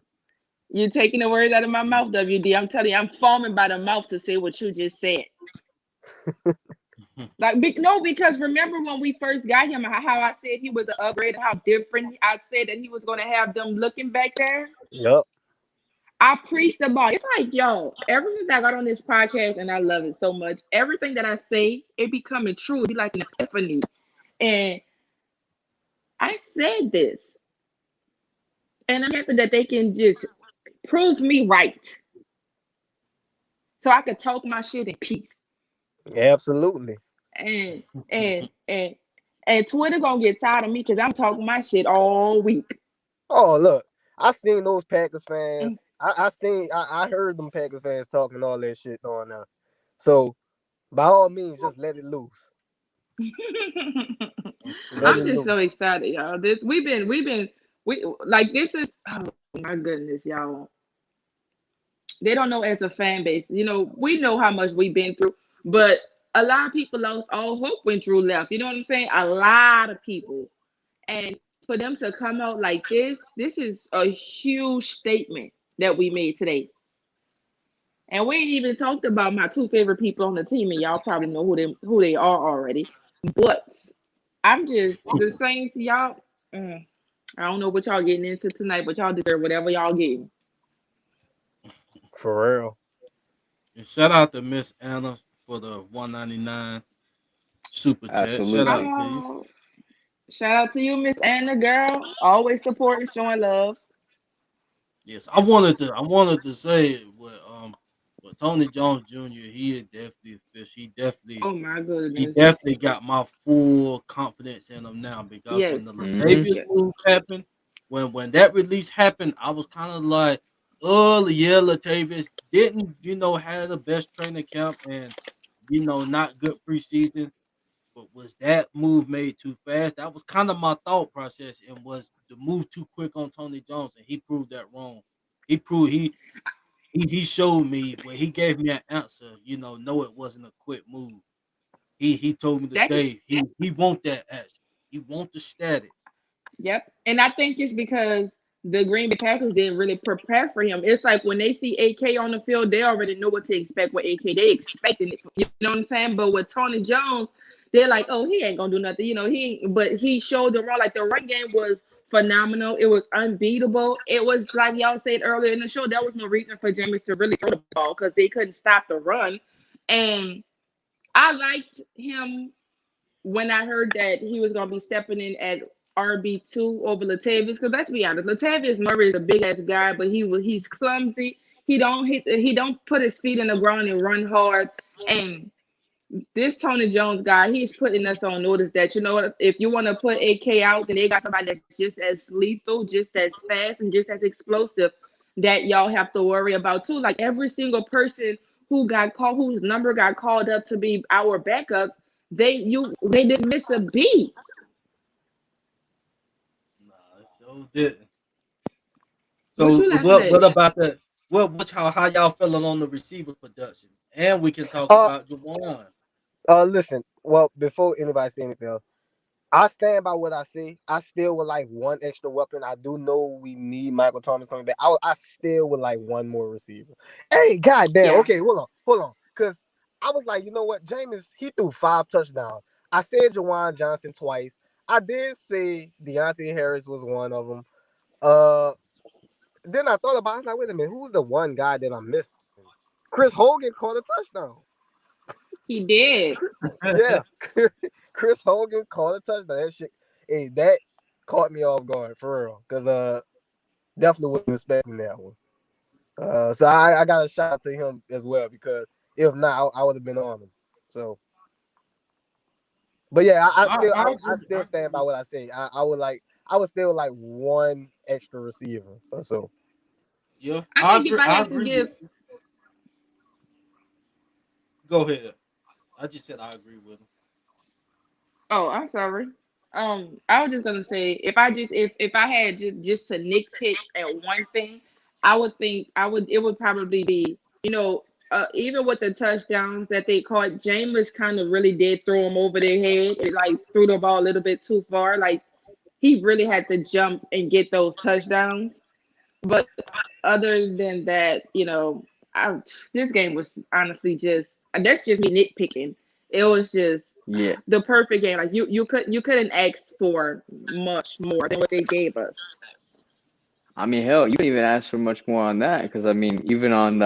you taking the words out of my mouth, WD. I'm telling you, I'm foaming by the mouth to say what you just said. Like no, because remember when we first got him, how I said he was an upgrade, how different I said that he was going to have them looking back there. Yep. I preached about it. It's like, yo, ever since I got on this podcast, and I love it so much, everything that I say, it becoming true. It be like an epiphany. And I said this, and I'm happy that they can just prove me right. So I could talk my shit in peace. Absolutely. And and and and Twitter gonna get tired of me because I'm talking my shit all week. Oh, look. I seen those Packers fans. I heard them Packers fans talking all that shit on now. So by all means, just let it loose. Let I'm it just so loose. excited, y'all. We like this is oh my goodness, y'all. They don't know as a fan base. We know how much we've been through, but a lot of people lost all hope when Drew left. You know what I'm saying? A lot of people. And for them to come out like this is a huge statement that we made today. And we ain't even talked about my two favorite people on the team, and y'all probably know who they are already. But I'm just the Saints, y'all. I don't know what y'all getting into tonight, but y'all deserve whatever y'all getting. For real. And shout out to Miss Anna for the 199 super chat. Shout Absolutely. out to you. Oh, shout out to you, Miss Anna, girl. Always supporting, showing love. Yes, I wanted to say what Tony Jones Jr. He is definitely a fish. Oh my He goodness. definitely got my full confidence in him now because Yes. when the Mm-hmm. Latavius Yes. move happened, when that release happened, I was kind of like, oh yeah, Latavius didn't have the best training camp and not good preseason. But was that move made too fast? That was kind of my thought process, and was the move too quick on Tony Jones, and he proved that wrong. He proved he showed me where he gave me an answer. No, it wasn't a quick move. He told me That today he want that action. He want the static. Yep. And I think it's because the Green Bay Packers didn't really prepare for him. It's like when they see AK on the field, they already know what to expect with AK. They expecting it. You know what I'm saying? But with Tony Jones, they're like, oh, he ain't gonna do nothing. But he showed them wrong. Like the run game was phenomenal. It was unbeatable. It was like y'all said earlier in the show, there was no reason for Jameis to really throw the ball because they couldn't stop the run. And I liked him when I heard that he was gonna be stepping in at RB2 over Latavius, because let's be honest, Latavius Murray is a big ass guy, but he's clumsy. He don't put his feet in the ground and run hard. And this Tony Jones guy, he's putting us on notice that if you want to put AK out, then they got somebody that's just as lethal, just as fast, and just as explosive that y'all have to worry about too. Like every single person whose number got called up to be our backup, they didn't miss a beat. Nah, it sure didn't. What So you laughing what at? about the what how y'all feeling on the receiver production? And we can talk Uh, about Jawan. Listen. Well, before anybody say anything else, I stand by what I say. I still would like one extra weapon. I do know we need Michael Thomas coming back. I still would like one more receiver. Hey, goddamn. Yeah, Okay, hold on. Because I was like, you know what? Jameis, he threw 5 touchdowns. I said Jawan Johnson twice. I did say Deontay Harris was one of them. Uh, then I thought about it. I was like, wait a minute. Who's the one guy that I'm missing? Chris Hogan caught a touchdown. he did. Yeah. Chris Hogan caught a touchdown. That shit, hey, that caught me off guard for real. Cause definitely wasn't expecting that one. So I got a shout out to him as well because if not, I would have been on him. So, but yeah, I I, still I I agree. still stand by what I say. I would still like one extra receiver or so. Yeah, I I think if agree. I I had to agree with give, you. Go ahead. I just said I agree with him. oh, I'm sorry. I was just gonna say if I had just to nitpick at one thing, I would think I would it would probably be even with the touchdowns that they caught, Jameis kind of really did throw them over their head. It like threw the ball a little bit too far. Like he really had to jump and get those touchdowns. But other than that, this game was honestly just that's just me nitpicking. It was just Yeah. the perfect game. Like you couldn't ask for much more than what they gave us. I mean, hell, you can even ask for much more on that because I mean, even on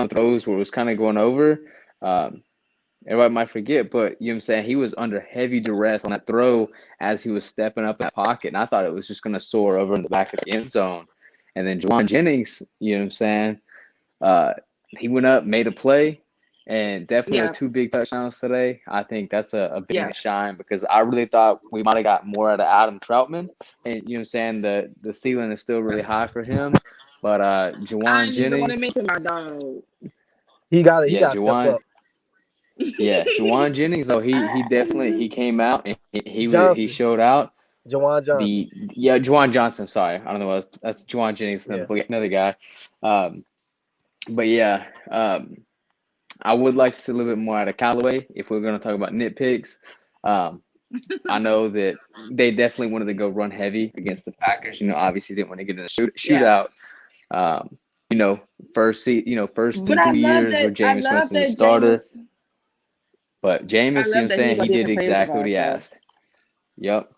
throws where it was kind of going over, um, everybody might forget, but you know what I'm saying? He was under heavy duress on that throw as he was stepping up in that pocket, and I thought it was just going to soar over in the back of the end zone. And then Juwan Jennings, you know what I'm saying? Uh, he went up, made a play, and definitely Yeah, with 2 big touchdowns today. I think that's a big yeah, to shine because I really thought we might have got more out of Adam Troutman. And you know what I'm saying? The ceiling is still really high for him. But I Juwan ain't even want to Jennings, mention my dog. He yeah, got to step up. Juwan Jennings though he definitely he came out and he Johnson, showed out Jawan Johnson. Juwan Johnson. Sorry, I don't know what that's Juwan Jennings, Yeah. another guy. Um, but yeah, I would like to see a little bit more out of Callaway if we're going to talk about nitpicks. Um, I know that they definitely wanted to go run heavy against the Packers. You know, obviously didn't want to get in a Yeah, shootout. Um, first But and I 2 love years where that. I Jameis love Winston's a that starter. Jameis. But I Jameis, you know what love I'm that he saying? got He did different players exactly what involved, he though. asked. Yep.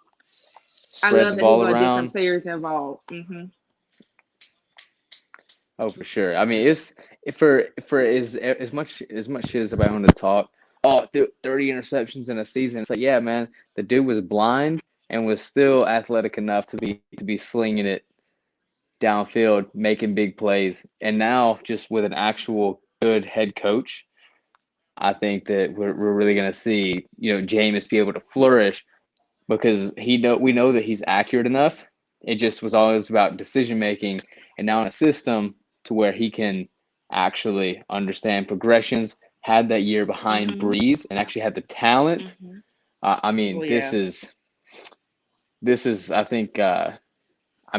I Spread love the that he ball got different around. players involved. Mm-hmm. Oh, for sure. I mean, it's for as much shit as I want to talk. Oh, 30 interceptions in a season. It's like, yeah, man, the dude was blind and was still athletic enough to be slinging it downfield, making big plays. And now, just with an actual good head coach, I think that we're really going to see, Jameis be able to flourish because we know that he's accurate enough. It just was always about decision making, and now in a system to where he can actually understand progressions. Had that year behind Mm-hmm. Breeze and actually had the talent. Mm-hmm. I mean, Oh this yeah. is I think. I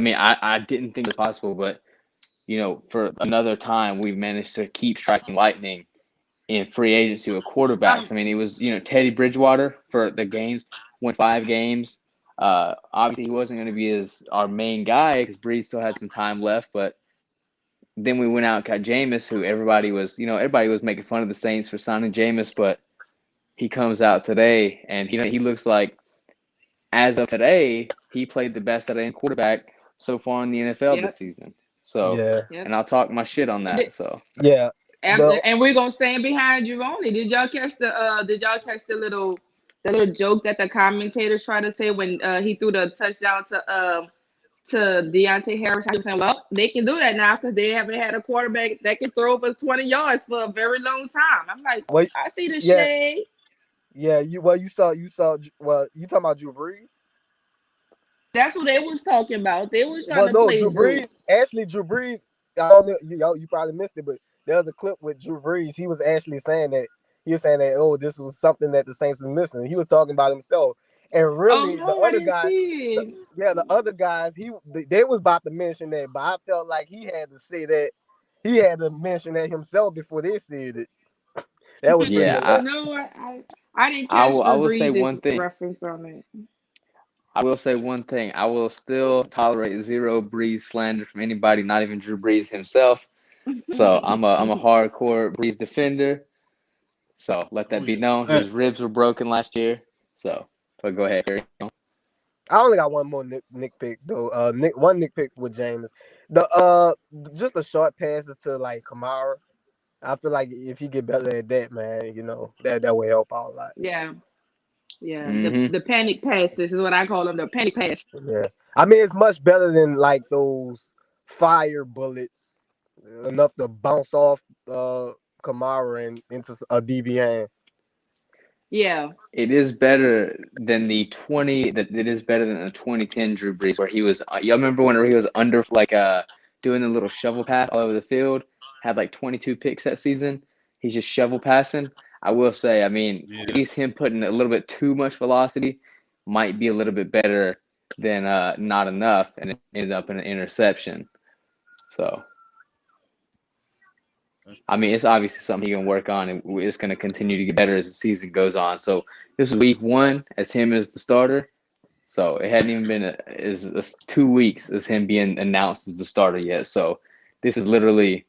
mean, I didn't think it was possible, but for another time, we've managed to keep striking lightning in free agency with quarterbacks. I mean, it was, Teddy Bridgewater for the games, won 5 games. Obviously, he wasn't going to be our main guy because Breeze still had some time left. But then we went out and got Jameis, who everybody was making fun of the Saints for signing Jameis, but he comes out today and he looks like, as of today, he played the best out of any quarterback so far in the NFL this Yep. season. So, Yeah, Yep. and I'll talk my shit on And, that. So, yeah. The and we're gonna stand behind you only. Did y'all catch the little joke that the commentators tried to say when he threw the touchdown to Deontay Harris? I was saying, well, they can do that now because they haven't had a quarterback that can throw over 20 yards for a very long time. I'm like, well, I see the yeah, shade. yeah. You saw. Well, you talking about Drew Brees? That's what they was talking about. They was trying Well, to no, play Drew Drew. Brees. Actually, Drew Brees. I don't know. You probably missed it, but there was a clip with Drew Brees. He was actually saying that oh, this was something that the Saints was missing. He was talking about himself, and Oh really the no, I other didn't guys, see it. the other guys, they was about to mention that, but I felt like he had to say that. He had to mention that himself before they said it. That was pretty yeah, hilarious. No, I didn't I catch will I Drew will say Brees' one thing. reference on it. I will say one thing. I will still tolerate zero Breeze slander from anybody, not even Drew Brees himself. So I'm a hardcore Breeze defender. So let Oh that be yeah. known. Hey, His ribs were broken last year. So, but go ahead, carry on. I only got one more nick pick though. One nick pick with James. The just the short passes to like Kamara. I feel like if he get better at that, man, that will help out a lot. Yeah, yeah. The Mm-hmm. the panic passes is what I call them. The panic pass. Yeah, I mean it's much better than like those fire bullets, enough to bounce off Kamara and into a DB hand. Yeah. It is better than the 20. That it is better than the 2010 Drew Brees, where he was. Y'all remember when he was under like doing the little shovel pass all over the field, had like 22 picks that season. He's just shovel passing. I will say, I mean, Yeah. at least him putting a little bit too much velocity might be a little bit better than not enough, and it ended up in an interception. So, that's I true. mean, it's obviously something he can work on, and it's going to continue to get better as the season goes on. So, this is week 1 as him as the starter. So it hadn't even been as 2 weeks as him being announced as the starter yet. So this is literally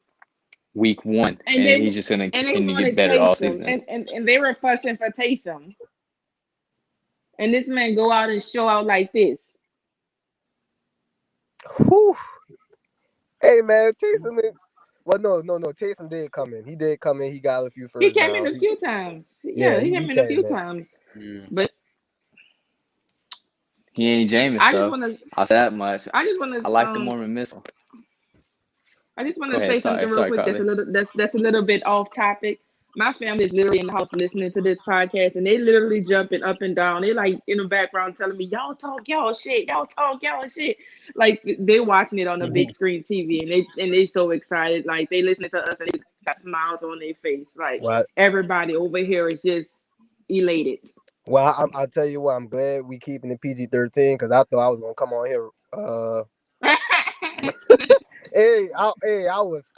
week 1, And and they he's just going to and they continue to get wanted better all Taysom, season. and they were fussing for Taysom, and this man go out and show out like this. Whew. Hey man, Taysom. Well, no. Taysom did come in. He did come in. He got a few He first came in downs. a few times. Yeah, Yeah, he he came in a came few in. times. Yeah. But He ain't Jameis, I just though. want to, I'll say that much. I just want I to, like the Mormon missile. I just want Go to ahead. say something real Sorry, quick. Carly. That's a little bit off topic. My family is literally in the house listening to this podcast, and they literally jumping up and down. They like in the background telling me, "Y'all talk y'all shit. Y'all talk y'all shit." Like they're watching it on the big screen TV, and they so excited. Like they listening to us, and they got smiles on their face. Like Well, everybody over here is just elated. I'll tell you what. I'm glad we keeping the PG-13 because I thought I was gonna come on here.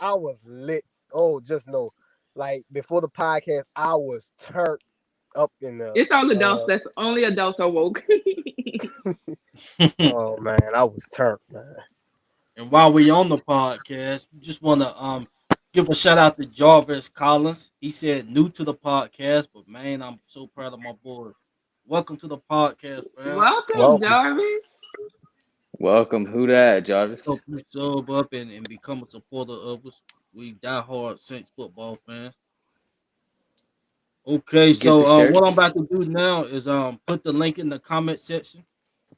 I was lit. Oh, just know, like before the podcast, I was turned up in the. It's all adults. That's only adults are woke. Oh man, I was turned, man. And while we on the podcast, we just want to give a shout out to Jarvis Collins. He said new to the podcast, but man, I'm so proud of my boy. Welcome to the podcast, fam. Welcome, Welcome. Jarvis. Welcome. Who that, Jarvis? Hope you sub up and become a supporter of us. We diehard Saints football fans. Okay, Get the so what I'm shirts. about to do now is put the link in the comment section.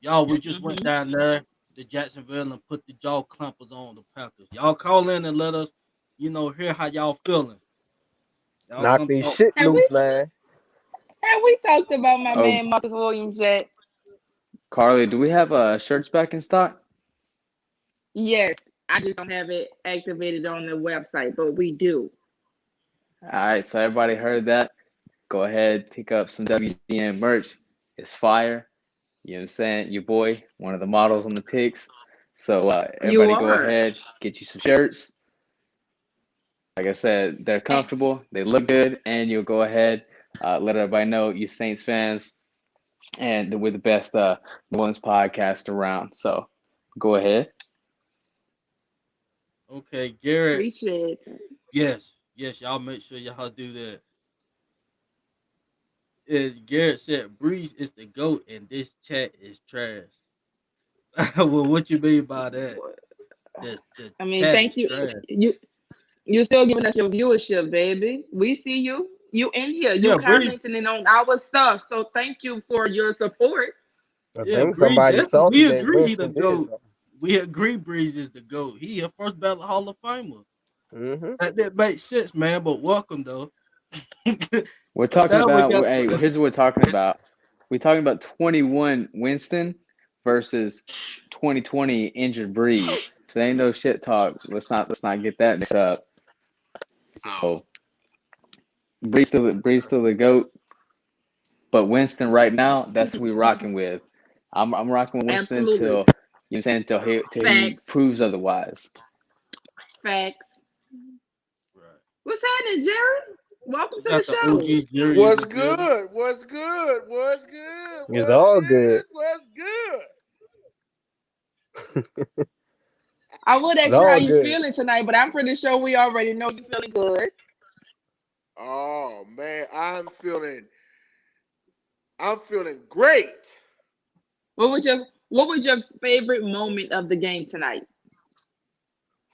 Y'all, we just went Mm-hmm. down there to Jacksonville and put the jaw clampers on the Packers. Y'all call in and let us, hear how y'all feeling. Y'all Knock come these talk. shit Have we loose, man. have we talked about my Oh, man Marcus Williams yet? Carly, do we have shirts back in stock? Yes. I just don't have it activated on the website, but we do. All right, so everybody heard that. Go ahead, pick up some WDN merch. It's fire. You know what I'm saying? Your boy, one of the models on the pics. So You everybody go are. ahead, get you some shirts. Like I said, they're And comfortable, they look good, and you'll go ahead, let everybody know you Saints fans, and we're the best New Orleans podcast around. So go ahead. Okay, Garrett. appreciate it. Yes, y'all make sure y'all do that. Garrett said Breeze is the GOAT and this chat is trash. Well, what you mean by that? The I mean, chat thank is you. trash. You're still giving us your viewership, baby. We see you. You in here. You Yeah, Breeze. commenting on our stuff. So thank you for your support. I Yeah, think Breeze. somebody That's salty we that agree he the Winston did GOAT. something. We agree Breeze is the GOAT. He a first ballot Hall of Famer. Mm-hmm. That makes sense, man. But welcome though. We're But talking now we about, got hey, here's what we're talking about. We're talking about 21 Winston versus 2020 injured Breeze. So there ain't no shit talk. Let's not get that mixed up. So Breeze still the GOAT, but Winston right now, that's who we rocking with. I'm rocking with Winston until, Absolutely. you know what I'm saying, until he Facts. proves otherwise. Facts. right. What's happening, Jared? Welcome We to the got the show. OG Jerry in What's the building. good? What's good? What's good? It's What's all good? good. What's good? I would It's ask you how all you good. feeling tonight, but I'm pretty sure we already know you feeling good. Oh man, I'm feeling great. What was your favorite moment of the game tonight?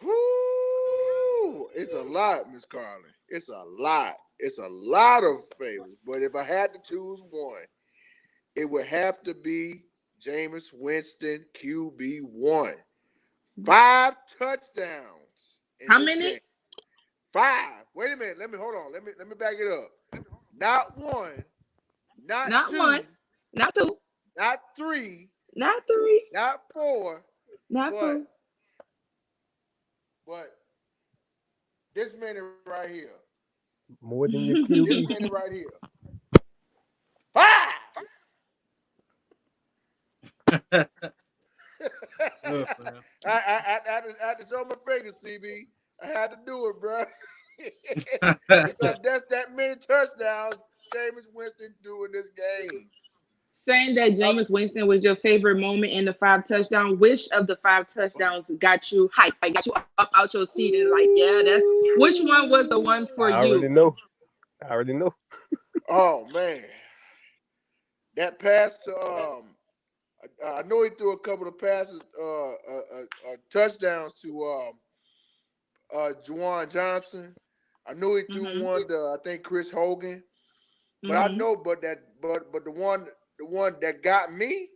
Whoo! It's a lot, Miss Carly. It's a lot. It's a lot of favorites. But if I had to choose one, it would have to be Jameis Winston QB1. 5 touchdowns in How this many? game. 5. Wait a minute. Let me hold on. Let me back it up. Not one, not Not one, two, not two, not three, not three, not four, not but four. but this minute right here. More than your This QB. minute right here. 5. Sure, fam. I had to show my fingers, CB. I had to do it, bro. Because that's that many touchdowns Jameis Winston do in this game. Saying that Um, Jameis Winston was your favorite moment in the 5 touchdowns, which of the 5 touchdowns got you hyped, like got you up out your seat and like, yeah, that's which one was the one for I already you? know. I already know. Oh man, that pass to I know he threw a couple of passes, touchdowns to Juwan Johnson. I know he threw Mm-hmm. one to I think Chris Hogan, but I Mm-hmm. know, but the one that got me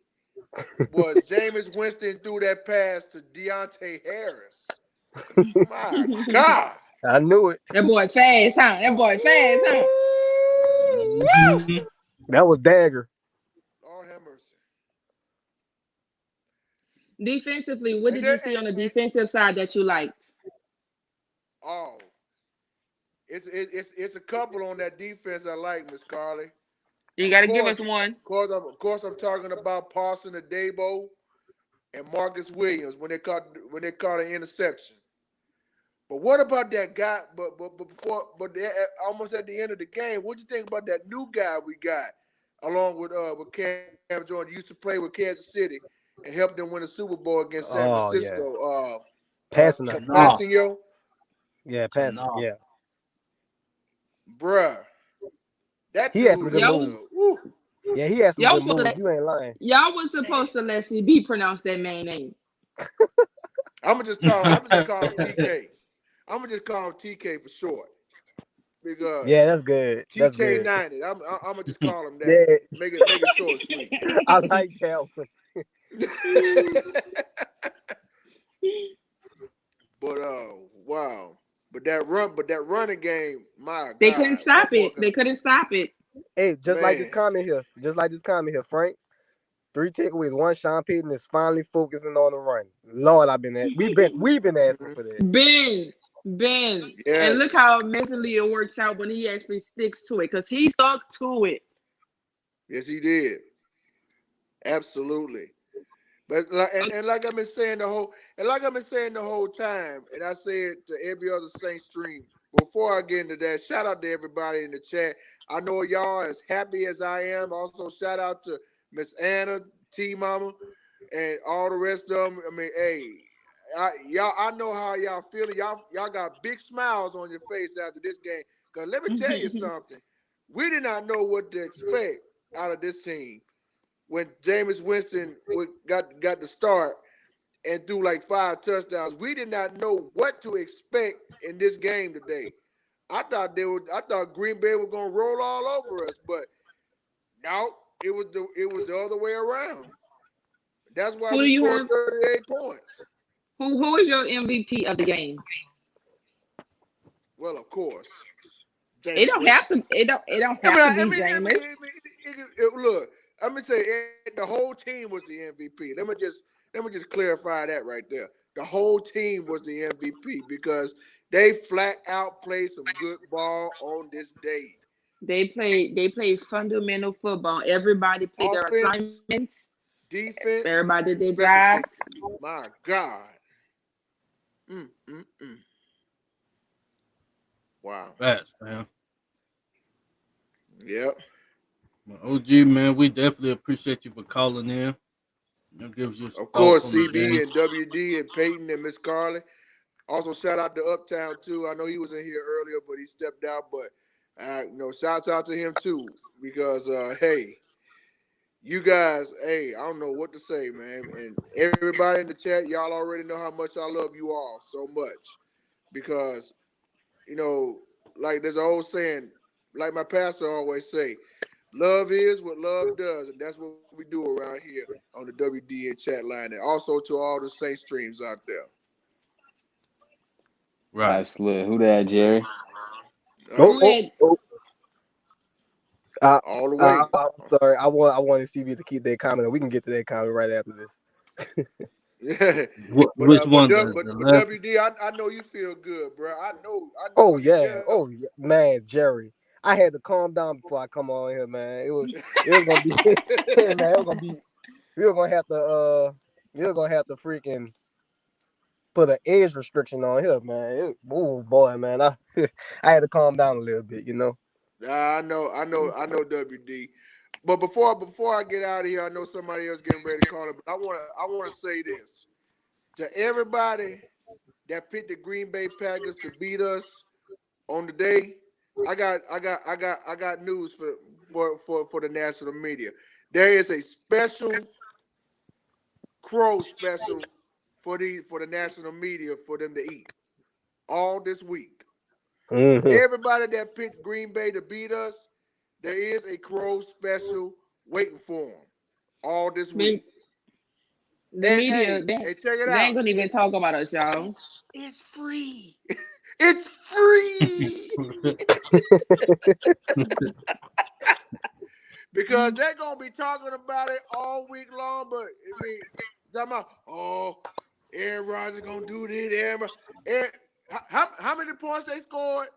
was Jameis Winston threw that pass to Deontay Harris. My God. I knew it. That boy fast, huh? That boy fast, huh? Woo! Mhm. That was dagger. Lord have mercy. Defensively, what And did then, you see on the and, defensive side that you liked? oh, it's a couple on that defense I like, Miss Carly. You Of got to give course, us one. of course, I'm talking about Paulson and Dabo and Marcus Williams when they caught an interception. But what about that guy? Almost at the end of the game, what do you think about that new guy we got along with Cam Jordan? He used to play with Kansas City and helped them win a Super Bowl against San Oh yeah. Francisco. Passing up. Nah. Passing yo, Yeah, passing. Nah. Yeah. bruh. That He had some dude good is moves. woo. Yeah, he had some Y'all good supposed to moves. You ain't lying. y'all was supposed to let CB pronounce that man name. I'm gonna just call him TK. I'm gonna just call him TK for short because Yeah, that's good. That's good. TK90. I'm gonna just call him that. Yeah, Make it short and sweet. I like that one. But wow. But that running game, my They God, couldn't stop that boy it. They couldn't stop it. Hey, just like this man. comment here. Just like this comment here, Franks. 3 takeaways. One, Sean Payton is finally focusing on the run. Lord, we've been asking for that. Ben. And look Yes. how mentally it works out when he actually sticks to it, because he stuck to it. Yes, he did. Absolutely. But like I've been saying the whole time, and I said to every other Saint stream before I get into that, shout out to everybody in the chat. I know y'all as happy as I am. Also, shout out to Miss Anna, T Mama, and all the rest of them. I mean, hey, I know how y'all feeling. Y'all got big smiles on your face after this game. Cause let me tell you something. We did not know what to expect out of this team when Jameis Winston got the start and threw like 5 touchdowns. We did not know what to expect in this game today. I thought Green Bay was gonna roll all over us, but no, it was the other way around. That's why Who do we you scored have? 38 points. Who is your MVP of the game? Well, of course, It Jameis don't have Winston. to. It don't have to be Jameis. Look, let me say the whole team was the MVP. Let me just clarify that right there. The whole team was the MVP because they flat out played some good ball on this day. They played fundamental football. Everybody played their Offense, assignments. defense, Everybody did their special teams. jobs. My God. Mm. Wow. Facts, man. Yep. Well, OG, man, we definitely appreciate you for calling in. That gives you some Of thoughts course, on the CB game. and WD and Payton and Miss Carly. Also, shout out to Uptown too. I know he was in here earlier, but he stepped out. But shouts out to him too because hey, you guys, hey, I don't know what to say, man. And everybody in the chat, y'all already know how much I love you all so much because like there's an old saying, like my pastor always say, love is what love does, and that's what we do around here on the WDN chat line, and also to all the Saint streams out there. Right. Absolutely. Who that, Jerry? Who had All the way. I'm sorry. I want to see you to keep that comment. We can get to that comment right after this. Yeah, Which one? The but left? WD, I know you feel good, bro. I know Oh I can yeah. tell. Oh yeah. Man, Jerry. I had to calm down before I come on here, man. It was gonna be hey, man, it was gonna be we were gonna have to freaking put an age restriction on here, man. Oh boy, man. I I had to calm down a little bit. I know, WD. But before I get out of here, I know somebody else getting ready to call it. But I wanna say this to everybody that picked the Green Bay Packers to beat us on the day. I got news for the national media. There is a special crow special for the national media for them to eat all this week. Mm-hmm. Everybody that picked Green Bay to beat us, there is a crow special waiting for them all this week. the And media? hey, check it They out. ain't gonna even talk about us, y'all. It's free. It's free. Because they're gonna be talking about it all week long. But I mean, talking about Aaron Rodgers gonna do this. How many points they scored?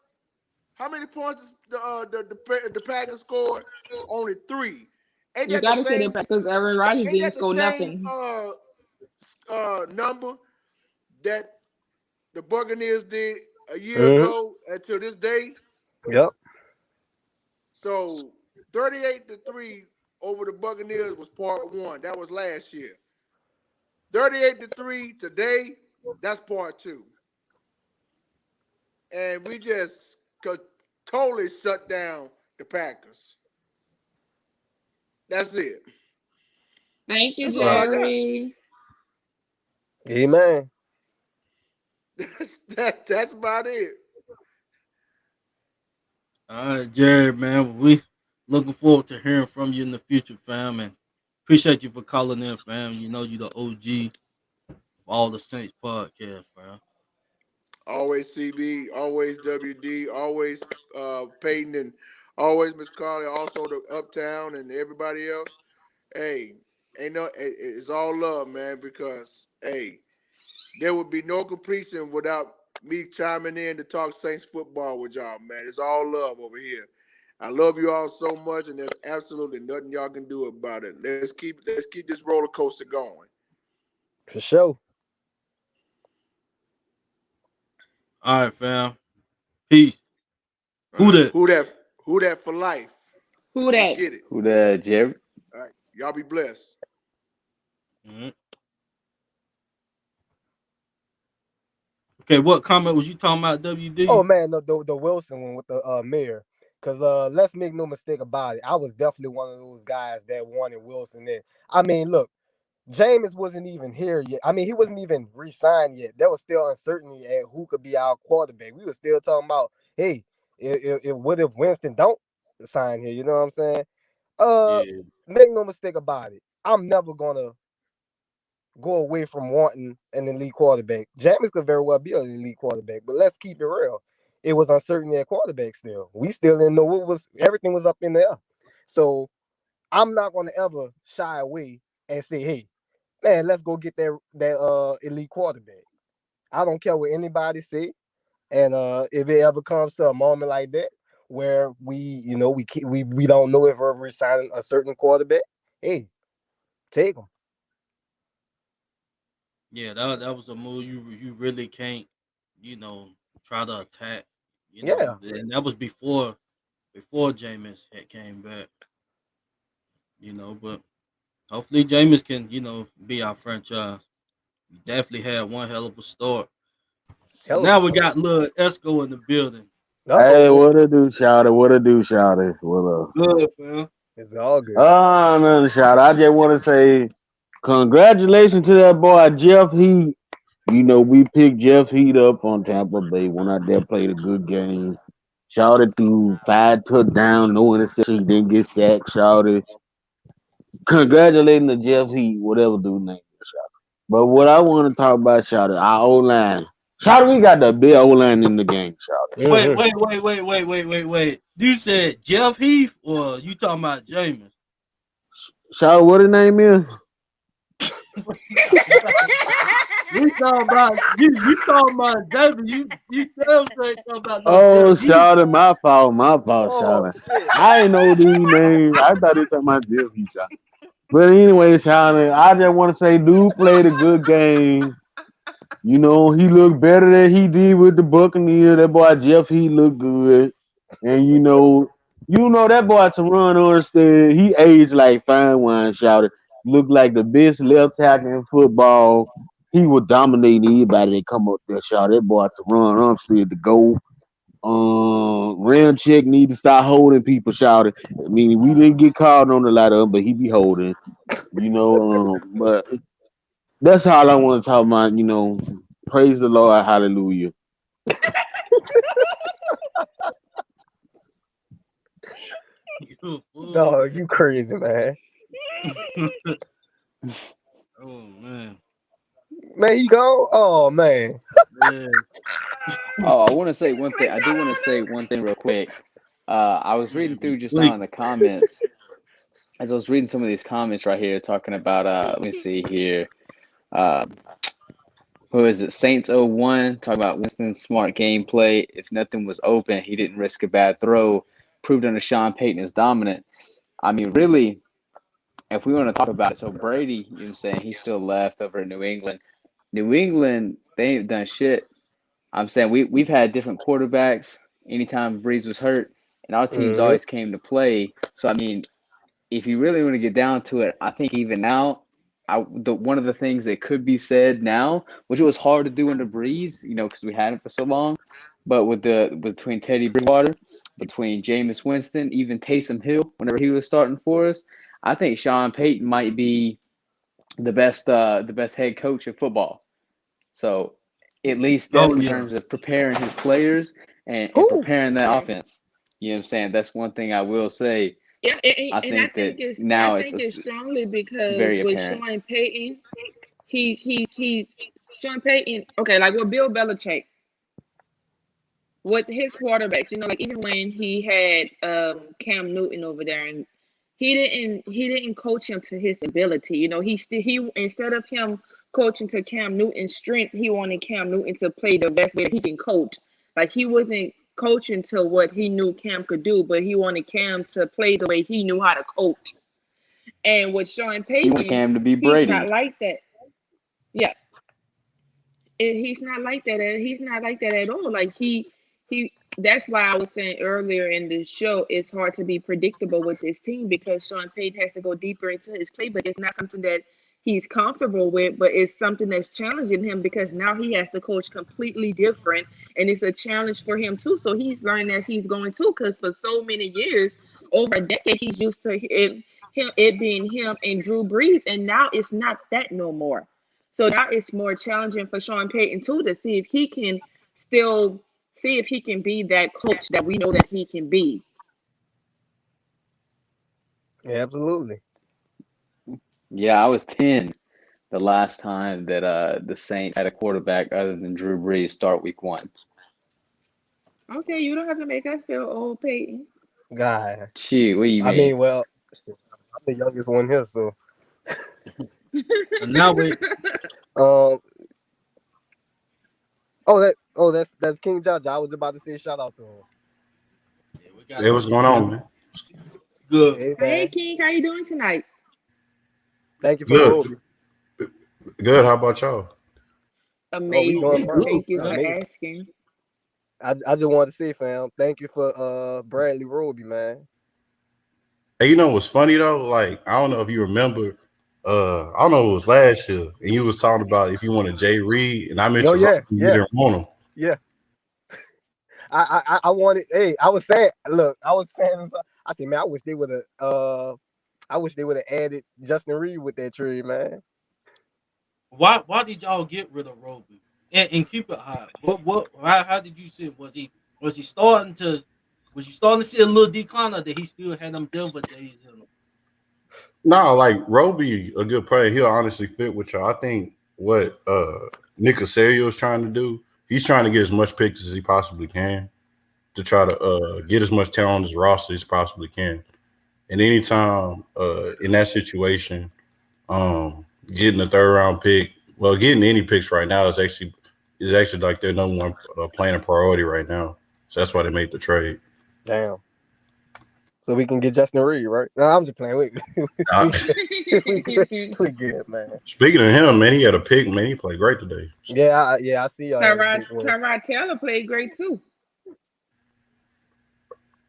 How many points the Packers scored? Only 3. Ain't You that the gotta say same? that because Aaron Rodgers Ain't didn't that the score same nothing. number that the Buccaneers did a year Mm-hmm. ago until this day? Yep. So 38-3 over the Buccaneers was part 1. That was last year. 38-3 today That's part two. And we just could totally shut down the Packers. That's it. Thank you, That's all I got. Jerry. Amen. That's about it. All right, Jared, man. We looking forward to hearing from you in the future, fam. And appreciate you for calling in, fam. You know you the OG of all the Saints podcast, fam. Always CB, always WD, always Payton, and always Miss Carly, also the Uptown and everybody else. Hey, ain't no, it's all love, man. Because hey, there would be no completion without me chiming in to talk Saints football with y'all, man. It's all love over here. I love you all so much, and there's absolutely nothing y'all can do about it. Let's keep this roller coaster going. For sure. All right, fam. Peace. All Who right. that? Who that for life? Who Let's that? get it. Who that, Jerry? All right. Y'all be blessed. Mhm. Okay, what comment was you talking about, WD? Oh man, the Wilson one with the mayor. Cause let's make no mistake about it. I was definitely one of those guys that wanted Wilson in. I mean, look, Jameis wasn't even here yet. I mean, he wasn't even re-signed yet. There was still uncertainty at who could be our quarterback. We were still talking about, hey, what if Winston don't sign here? You know what I'm saying? Yeah. Make no mistake about it. I'm never gonna go away from wanting an elite quarterback. Jameis could very well be an elite quarterback, but let's keep it real. It was uncertainty at quarterback still. We still didn't know what was everything was up in the air. So I'm not gonna ever shy away and say, hey, man, let's go get that elite quarterback. I don't care what anybody say. And if it ever comes to a moment like that where we don't know if we're resigning a certain quarterback, hey, take him. Yeah, that was a move you really can't, you know, try to attack, Yeah. and that was before Jameis had came back, but hopefully Jameis can, be our franchise. We definitely had one hell of a start. But Hell of a now we start. got Lil Esco in the building. Uh-oh. Hey, what it do, shouty? What it do, shouty? What Good, fam. It's all good. Nothing, shouty. I just want to say congratulations to that boy Jeff Heat. You know, we picked Jeff Heat up on Tampa Bay. Went out there, played a good game. Shouted through 5 touchdowns, no interception, didn't get sacked. Shouted. Congratulating to Jeff Heat, whatever dude name is, shouty. But what I want to talk about, shouty, our O line. Shouty, we got the big O line in the game, shouty. Wait, Mm-hmm. wait. You said Jeff Heath or you talking about Jameis? Shouty, what his name is? We talking about you talking about David. You damn straight talking about no Oh, Jeff Heath. shouty, my fault, Oh shouty. shit. I ain't know these names. I thought they talking about Jeff Heat, shouty. But anyway, shouty, I just want to say, dude played a good game. You know, he looked better than he did with the Buccaneers. That boy Jeff Heat looked good. And you know that boy Teron Armstead, he aged like fine wine, shouted. Looked like the best left tackle in football. He was dominating anybody that come up there, shout. That boy Teron Armstead to go. Ramchick need to start holding people, shouted. I mean, we didn't get called on a lot of them, but he be holding. But that's all I want to talk about. Praise the Lord, hallelujah. You a fool, Dog, you crazy, man. man. Oh man. Man, he gone? Oh man. Yeah. Oh, I want to say one thing. I do want to say one thing real quick. I was Yeah, reading be through just now quick. in the comments. As I was reading some of these comments right here, talking about let me see here. Uh, who is it? Saints 01 talking about Winston's smart gameplay. If nothing was open, he didn't risk a bad throw. Proved under Sean Payton is dominant. I mean, really, if we want to talk about it, so Brady, you know what I'm saying, he's still left over in New England. New England, they ain't done shit. I'm saying we've had different quarterbacks anytime Breeze was hurt, and our teams Mm-hmm. always came to play. So I mean, if you really want to get down to it, I think even now, one of the things that could be said now, which was hard to do under Breeze, because we had it for so long, but between Teddy Bridgewater, between Jameis Winston, even Taysom Hill, whenever he was starting for us, I think Sean Payton might be the best head coach of football. So at least that's in terms of preparing his players and preparing that offense. You know what I'm saying? That's one thing I will say. Yeah, I think it's strongly because with apparent. Sean Payton, he's Sean Payton. Okay, like with Bill Belichick, with his quarterbacks, like even when he had Cam Newton over there, and he didn't coach him to his ability. He instead of him coaching to Cam Newton's strength, he wanted Cam Newton to play the best way that he can coach. Like he wasn't coaching to what he knew Cam could do, but he wanted Cam to play the way he knew how to coach. And with Sean Payton, he wanted Cam to be Brady. He's not like that. Yeah, he's not like that. He's not like that at all. Like he. That's why I was saying earlier in the show, it's hard to be predictable with this team because Sean Payton has to go deeper into his playbook. It's not something that he's comfortable with, but it's something that's challenging him because now he has to coach completely different, and it's a challenge for him too. So he's learning as he's going too, because for so many years, over a decade, he's used to it being him and Drew Brees, and now it's not that no more. So now it's more challenging for Sean Payton too to see if he can still be that coach that we know that he can be. Yeah, absolutely. Yeah, I was 10 the last time that the Saints had a quarterback other than Drew Brees start week 1. Okay, you don't have to make us feel old, Peyton. God. Gee, what do you mean? I mean, well, I'm the youngest one here, so. And now we. That's King Jaja. I was about to say shout out to him. Hey, what's going on, man? Good. Hey, King, how you doing tonight? Thank you for the role. Good. How about y'all? Amazing. Thank you for asking. I just wanted to say, fam, thank you for Bradley Roby, man. Hey, you know what's funny though? Like, I don't know if you remember. I don't know if it was last year, and you was talking about if you wanted Jay Reed, and I mentioned you didn't want him. Yeah. I wanted. Hey, I was saying, I said, man, I wish they would have added Justin Reed with that trade, man. Why did y'all get rid of Roby and keep it high? How did you see? Was you starting to see a little decline, or did he still have them Denver days in him? No, like Roby, a good player. He'll honestly fit with y'all. I think what Nick Casario is trying to do, he's trying to get as much picks as he possibly can to try to get as much talent on his roster as he possibly can. And anytime in that situation, getting a 3rd round pick, well, getting any picks right now is actually like their number one plan and priority right now. So that's why they made the trade. Damn. So we can get Justin Reed, right? No, I'm just playing. We good, man. Speaking of him, man, he had a pick, man. He played great today. Yeah, I see. Tyrod Taylor played great too.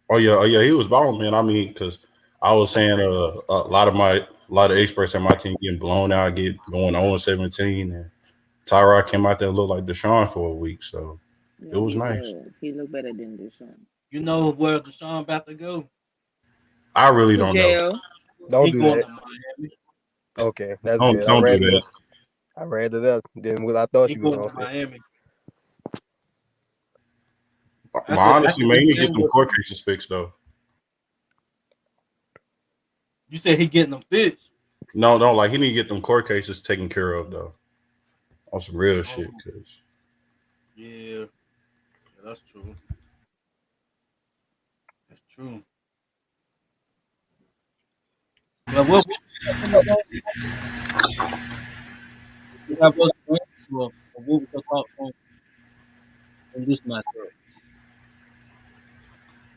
Oh yeah, he was balling, man. I mean, because I was saying a lot of experts in my team getting blown out, going 0-17, and Tyrod came out there and looked like Deshaun for a week, so it was nice. He looked better than Deshaun. You know where Deshaun about to go? I really don't know. Don't do that. Okay, that's good. Don't do that. I read it up. Then what I thought you were going to say. Miami. But honestly, man, you need to get them court cases fixed, though. You said he getting them fixed? No, like he need to get them court cases taken care of, though. On some real shit, cause. Yeah, that's true. That's true. Well, what we talk on this matchup?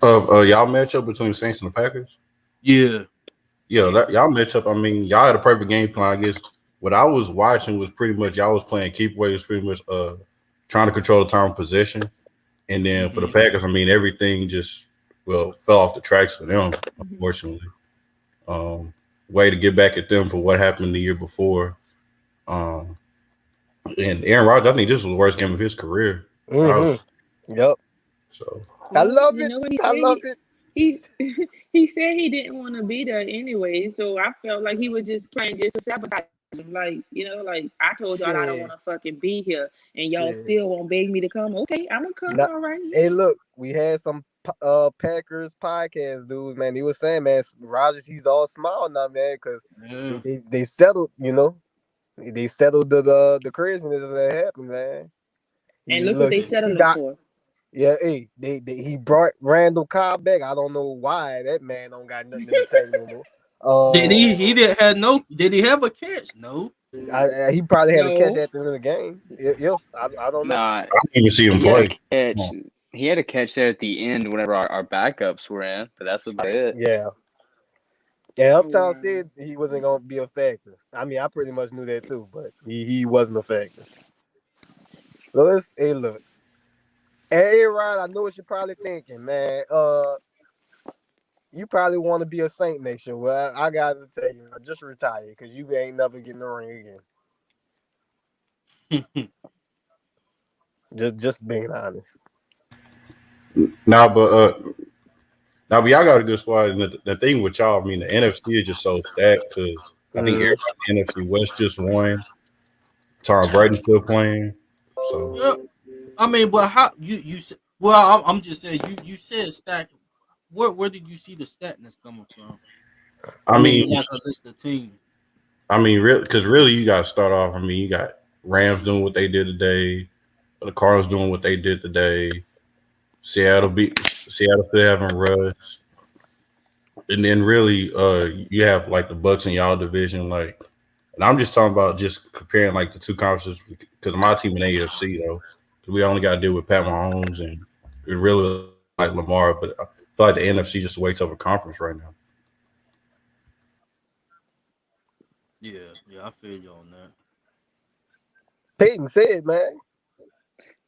Y'all matchup between the Saints and the Packers? Yeah, y'all matchup. I mean, y'all had a perfect game plan. I guess what I was watching was pretty much y'all was playing keep away. Was pretty much trying to control the time of possession, and then for the Packers, I mean, everything just fell off the tracks for them, unfortunately. Way to get back at them for what happened the year before. Um, and Aaron Rodgers, I think this was the worst game of his career. Probably. Yep. So I Well, love you it. know what he I said? love it. He he said he didn't want to be there anyway. So I felt like he was just playing just to sabotage him. Like, like I told y'all I don't want Shit. to fucking be here, and y'all Shit. still won't beg me to come. Okay, I'm gonna come. Nah, All right. hey, look, we had some Packers podcast dudes, man. He was saying, man, Rogers, he's all smile now, man, because Yeah. they settled, they settled the craziness that happened, man. And He look what look, they he settled him got for. yeah, hey, he brought Randall Cobb back. I don't know why that man don't got nothing in the tank no more. Did he didn't have no? Did he have a catch? No. He probably had a catch No, at the end of the game. If I don't know. Nah, I didn't even see him he had a play. catch. He had a catch there at the end whenever our backups were in, but that's about it. Yeah. Yeah, Uptown wow. said he wasn't gonna be a factor. I mean, I pretty much knew that too, but he wasn't a factor. Hey, look. Hey, Rod, I know what you're probably thinking, man. You probably want to be a Saint next year. Well, I gotta tell you, just retire because you ain't never getting the ring again. Just being honest. Nah, but y'all got a good squad. And the thing with y'all, I mean, the NFC is just so stacked because I think Mhm. everybody in the NFC West just won. Tom Brady's still playing, so Yeah. I mean, but how you said? Well, I'm just saying you said stack. Where did you see the statness coming from? I I mean, mean, you're not gonna list the team. really, because really, you got to start off. I mean, you got Rams doing what they did today, the Cardinals doing what they did today. Seattle still having Russ, and then really, you have like the Bucks in y'all division, like. And I'm just talking about just comparing like the two conferences because my team in AFC though, 'cause we only got to deal with Pat Mahomes and we really like Lamar, but I feel like the NFC just a way tougher conference right now. Yeah, I feel you on that. Payton said, man.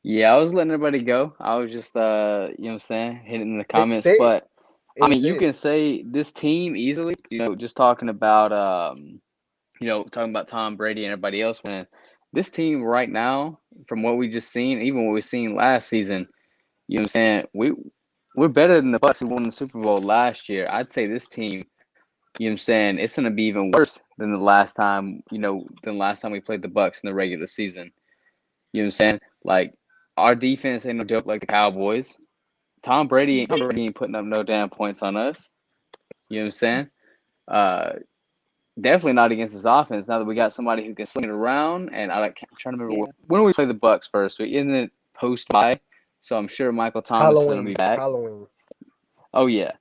Yeah, I was letting everybody go. I was just you know what I'm saying, hitting in the Hey, comments. say it. But I Hey, mean, you say it. can say this team easily, just talking about talking about Tom Brady and everybody else winning. This team right now, from what we just seen, even what we seen last season, you know what I'm saying, we're better than the Bucks who won the Super Bowl last year. I'd say this team, you know what I'm saying, it's gonna be even worse than the last time, we played the Bucks in the regular season. You know what I'm saying? Like our defense ain't no joke like the Cowboys. Tom Brady ain't putting up no damn points on us. You know what I'm saying? Uh, Definitely not against this offense. Now that we got somebody who can sling it around, and I'm trying to remember Yeah. when do we play the Bucks first? We in the post bye, so I'm sure Michael Thomas is gonna be Halloween. back. Halloween. Oh yeah.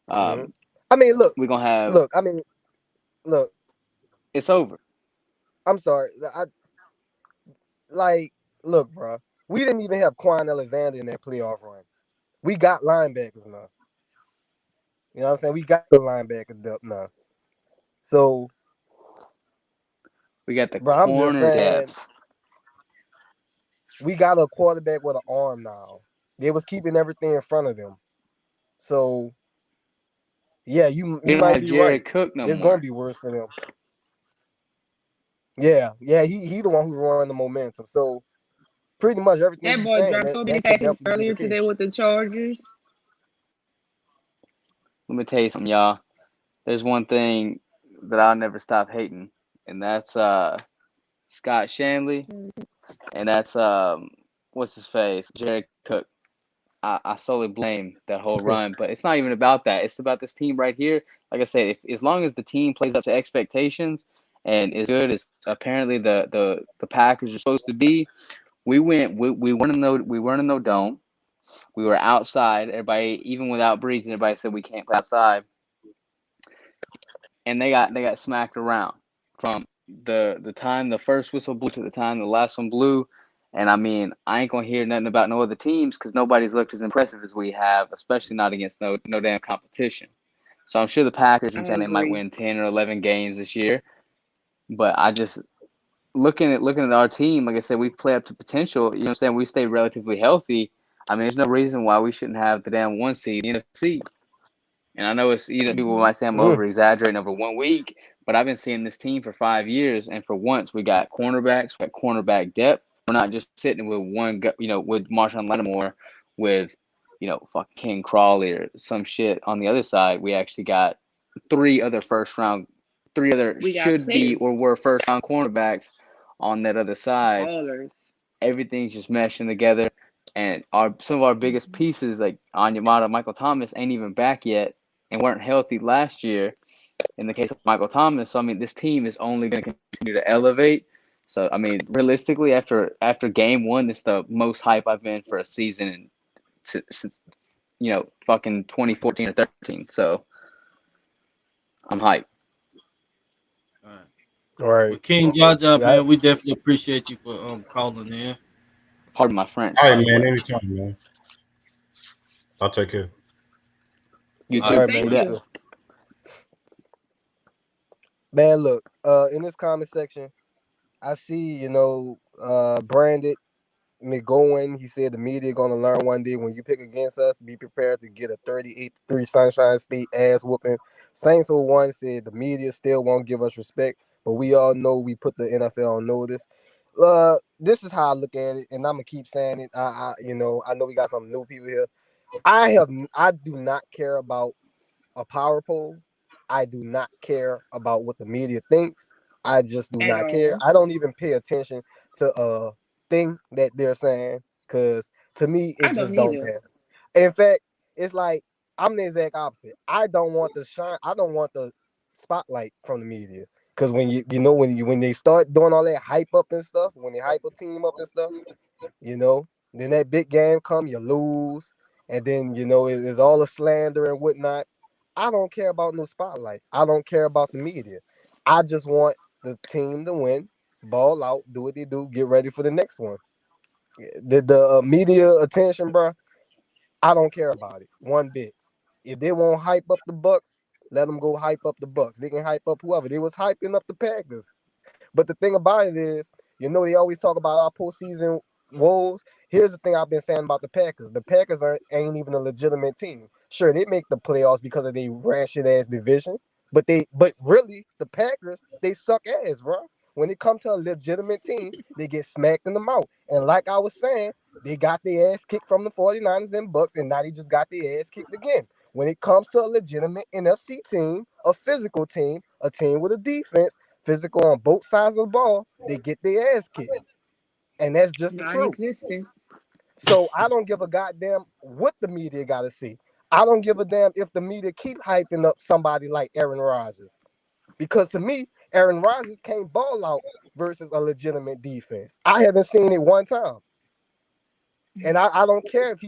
Hmm. Um, I mean, look, we're gonna have look. I mean, look. it's over. I'm sorry. Like, look, bro. We didn't even have Quan Alexander in that playoff run. We got linebackers now. You know what I'm saying? We got the linebacker depth now. So, We got the bro, I'm just corner saying depth. we got a quarterback with an arm now. They was keeping everything in front of them. So, yeah, We you don't might have be right. Jared Cook no It's gonna more. be worse for them. Yeah, he the one who run the momentum. So pretty much everything That you boy saying dropped so many that could passes definitely be the earlier today case. with the Chargers. Let me tell you something, y'all. There's one thing that I'll never stop hating, and that's Scott Shanley, and that's what's his face, Jared Cook. I solely blame that whole run, but it's not even about that. It's about this team right here. Like I said, if as long as the team plays up to expectations and is good as apparently the Packers are supposed to be, we weren't in no dome. We were outside. Everybody, even without Breeze, everybody said we can't play outside, and they got smacked around from the time the first whistle blew to the time the last one blew. And I mean, I ain't gonna hear nothing about no other teams because nobody's looked as impressive as we have, especially not against no damn competition. So I'm sure the Packers, I I'm saying they might agree. win 10 or 11 games this year. But I just looking at our team, like I said, we play up to potential. You know what I'm saying? We stay relatively healthy. I mean, there's no reason why we shouldn't have the damn one seed in the NFC. And I know it's people Hmm. might say I'm over exaggerating over 1 week, But I've been seeing this team for 5 years, and for once we got cornerbacks, we got cornerback depth. We're not just sitting with one, with Marshawn Lattimore, with, fucking King Crawley or some shit on the other side. We actually got three other We got should be players. or were first round cornerbacks on that other side. Ballers. Everything's just meshing together, and some of our biggest pieces like Onyemata, Michael Thomas ain't even back yet and weren't healthy last year in the case of Michael Thomas. So I mean, this team is only going to continue to elevate. So I mean, realistically, after game one, it's the most hype I've been for a season since fucking 2014 or 13. So I'm hyped. All right. But King Jaja, Yeah. man, we definitely appreciate you for calling in. Pardon my French. All by right, the man. way. Anytime, man. I'll take care. You All too. All right, right, man. Thank You Yeah. too. you. Man, look, in this comment section, I see, Branded McGowan, he said the media gonna learn one day when you pick against us, be prepared to get a 38-3 Sunshine State ass whooping. Saints 01 said the media still won't give us respect, but we all know we put the NFL on notice. This is how I look at it, and I'm gonna keep saying it. I know we got some new people here. I do not care about a power poll. I do not care about what the media thinks. I just do At not care. all. I don't even pay attention to a thing that they're saying, because to me I it don't just don't either. matter. In fact, it's like I'm the exact opposite. I don't want the shine. I don't want the spotlight from the media, because when they start doing all that hype up and stuff, when they hype a team up and stuff, then that big game come, you lose, and then it's all a slander and whatnot. I don't care about no spotlight. I don't care about the media. I just want the team to win, ball out, do what they do, get ready for the next one. The media attention, bro, I don't care about it one bit. If they won't hype up the Bucks, let them go hype up the Bucks. They can hype up whoever. They was hyping up the Packers. But the thing about it is, they always talk about our postseason woes. Here's the thing I've been saying about the Packers. The Packers ain't even a legitimate team. Sure, they make the playoffs because of their ratchet ass division, but really the Packers, they suck ass, bro. When it comes to a legitimate team, they get smacked in the mouth. And like I was saying, they got their ass kicked from the 49ers and Bucks, and now they just got their ass kicked again. When it comes to a legitimate NFC team, a physical team, a team with a defense, physical on both sides of the ball, they get their ass kicked. And that's just the truth. Non-existent. So I don't give a goddamn what the media got to see. I don't give a damn if the media keep hyping up somebody like Aaron Rodgers. Because to me, Aaron Rodgers can't ball out versus a legitimate defense. I haven't seen it one time. And I don't care if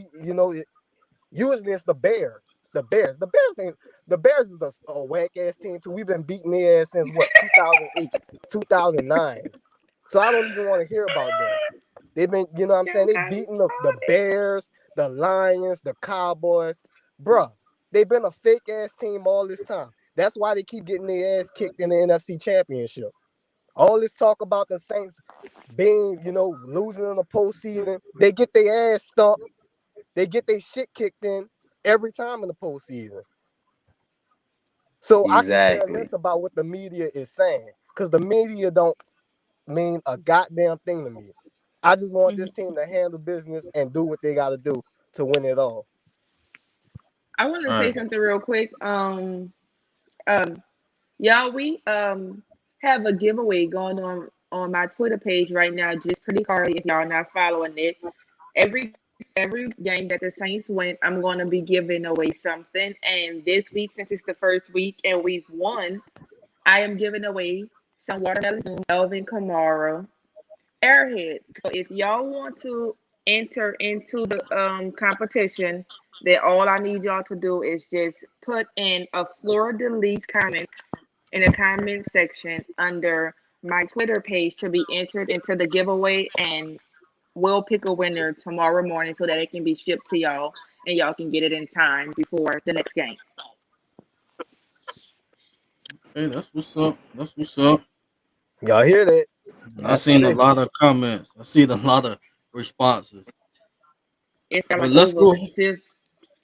usually it's the Bears. The Bears is a whack ass team too. We've been beating their ass since what, 2008, 2009. So I don't even want to hear about them. They've been, what I'm saying, they beating the Bears, the Lions, the Cowboys. Bruh, they've been a fake ass team all this time. That's why they keep getting their ass kicked in the NFC Championship. All this talk about the Saints being, losing in the postseason, they get their ass stomped. They get their shit kicked in every time in the postseason. So I can care Exactly. less about what the media is saying, because the media don't mean a goddamn thing to me. I just want this team to handle business and do what they got to do to win it all. I want to All say right. something real quick. Y'all, we have a giveaway going on my Twitter page right now. Just pretty hard if y'all not following it. Every game that the Saints win, I'm going to be giving away something. And this week, since it's the first week and we've won, I am giving away some watermelon, Elvin Kamara, Airhead. So if y'all want to enter into the competition, then all I need y'all to do is just put in a Fleur de Lis comment in the comment section under my Twitter page to be entered into the giveaway, and we'll pick a winner tomorrow morning so that it can be shipped to y'all and y'all can get it in time before the next game. Hey, that's what's up. That's what's up. Y'all hear that? I That's seen a today. lot of comments. I seen a lot of responses. It's got But like let's over go.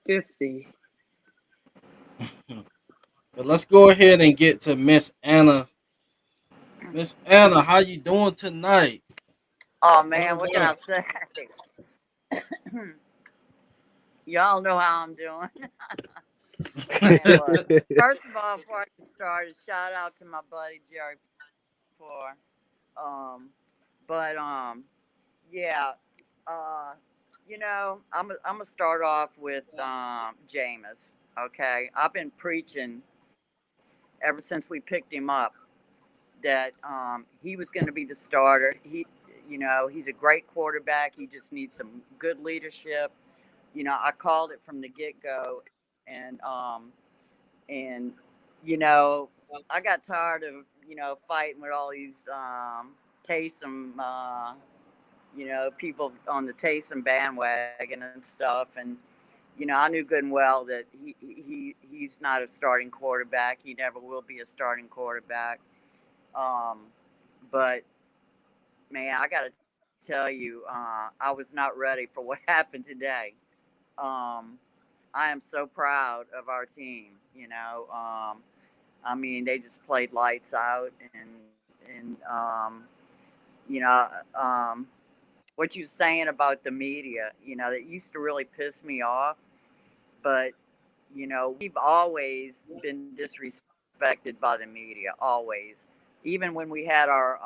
50. But let's go ahead and get to Miss Anna. Miss Anna, how you doing tonight? Oh What man, up, what what can I up? say? Y'all know how I'm doing. Man, look. First of all, before I get started, shout out to my buddy Jerry for but yeah. Uh I'm gonna start off with Jameis. Okay. I've been preaching ever since we picked him up that he was gonna be the starter. He's a great quarterback. He just needs some good leadership. I called it from the get go, and I got tired of fighting with all these Taysom, people on the Taysom bandwagon and stuff, and I knew good and well that he's not a starting quarterback. He never will be a starting quarterback. Um, but man, I got to tell you, I was not ready for what happened today. Um, I am so proud of our team. I mean, they just played lights out, and you know, um, what you were saying about the media, that used to really piss me off. But we've always been disrespected by the media, always. Even when we had our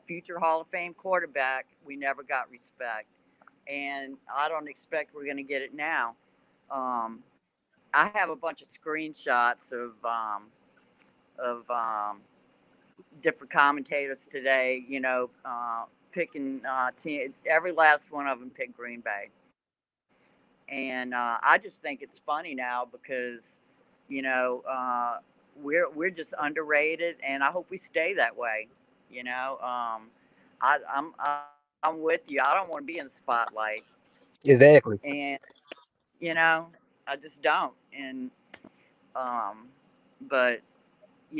future Hall of Fame quarterback, we never got respect, and I don't expect we're going to get it now. I have a bunch of screenshots of different commentators today. Picking every last one of them picked Green Bay, and I just think it's funny now because you know uh, we're just underrated, and I hope we stay that way. You know, I'm with you. I don't want to be in the spotlight, Exactly. and I just don't. And um, but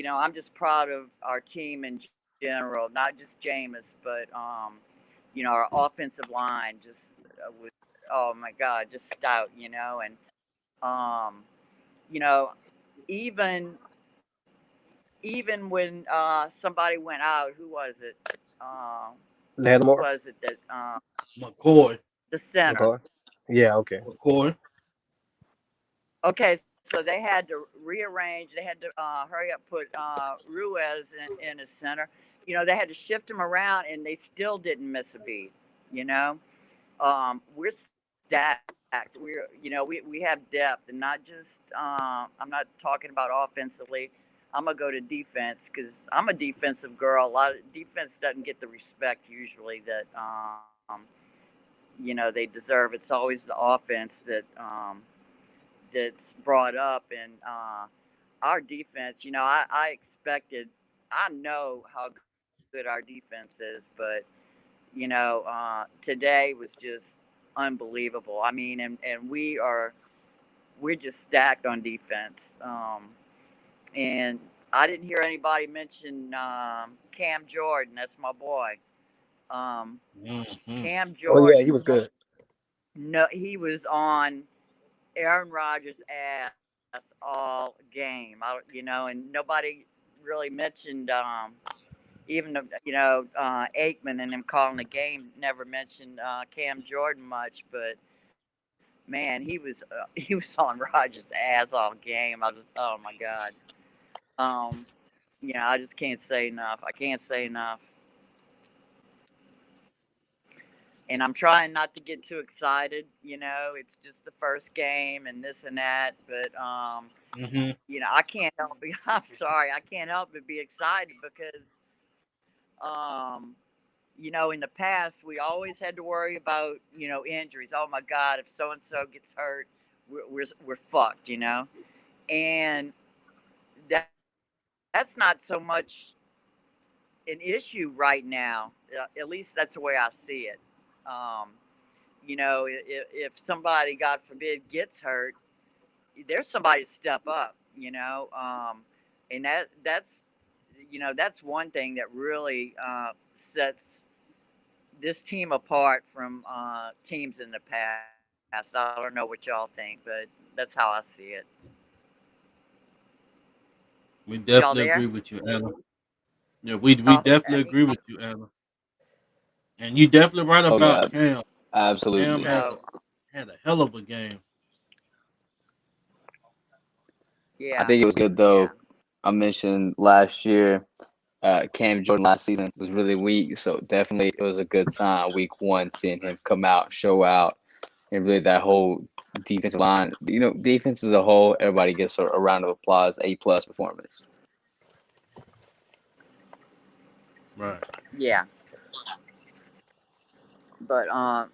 I'm just proud of our team in general, not just Jameis, but our offensive line just was, oh my God, just stout, and um, you know, even even when somebody went out, who was it? Who Lattimore. was it that McCoy. the center? McCoy. Yeah. Okay. McCoy. Okay, so they had to rearrange. They had to hurry up, put Ruiz in as center. They had to shift him around, and they still didn't miss a beat. You know, we're stacked. We have depth, and not just. I'm not talking about offensively. I'm gonna go to defense because I'm a defensive girl. A lot of defense doesn't get the respect usually that they deserve. It's always the offense that's brought up, and our defense. I expected. I know how good our defense is, but today was just unbelievable. I mean, and we're just stacked on defense. And I didn't hear anybody mention Cam Jordan. That's my boy. Mm-hmm. Cam Oh yeah, he Jordan. was good. No, he was on Aaron Rodgers' ass all game. And nobody really mentioned even Aikman and him calling the game never mentioned Cam Jordan much, but man, he was on Rodgers' ass all game. I was, oh my God. Um, I just can't say enough. I can't say enough. And I'm trying not to get too excited. It's just the first game and this and that. But Mm-hmm. I can't help. I'm sorry, I can't help but be excited because um, in the past we always had to worry about injuries. Oh my God, if so and so gets hurt, we're fucked. And that's not so much an issue right now. At least that's the way I see it. Um, if somebody, God forbid, gets hurt, there's somebody to step up. And that's one thing that really sets this team apart from teams in the past. I don't know what y'all think, but that's how I see it. We Y'all definitely there? agree with you, Anna. Yeah, we Oh, definitely okay. agree with you, Anna. And you definitely right Oh yeah, about Cam. Cam absolutely. had So had a hell of a game. I yeah, think it was good yeah, though. I mentioned last year, Cam Jordan last season was really weak, so definitely it was a good sign week one seeing him come out, show out, and really that whole defensive line. Defense as a whole, everybody gets a round of applause, A+ performance. Right. yeah. But I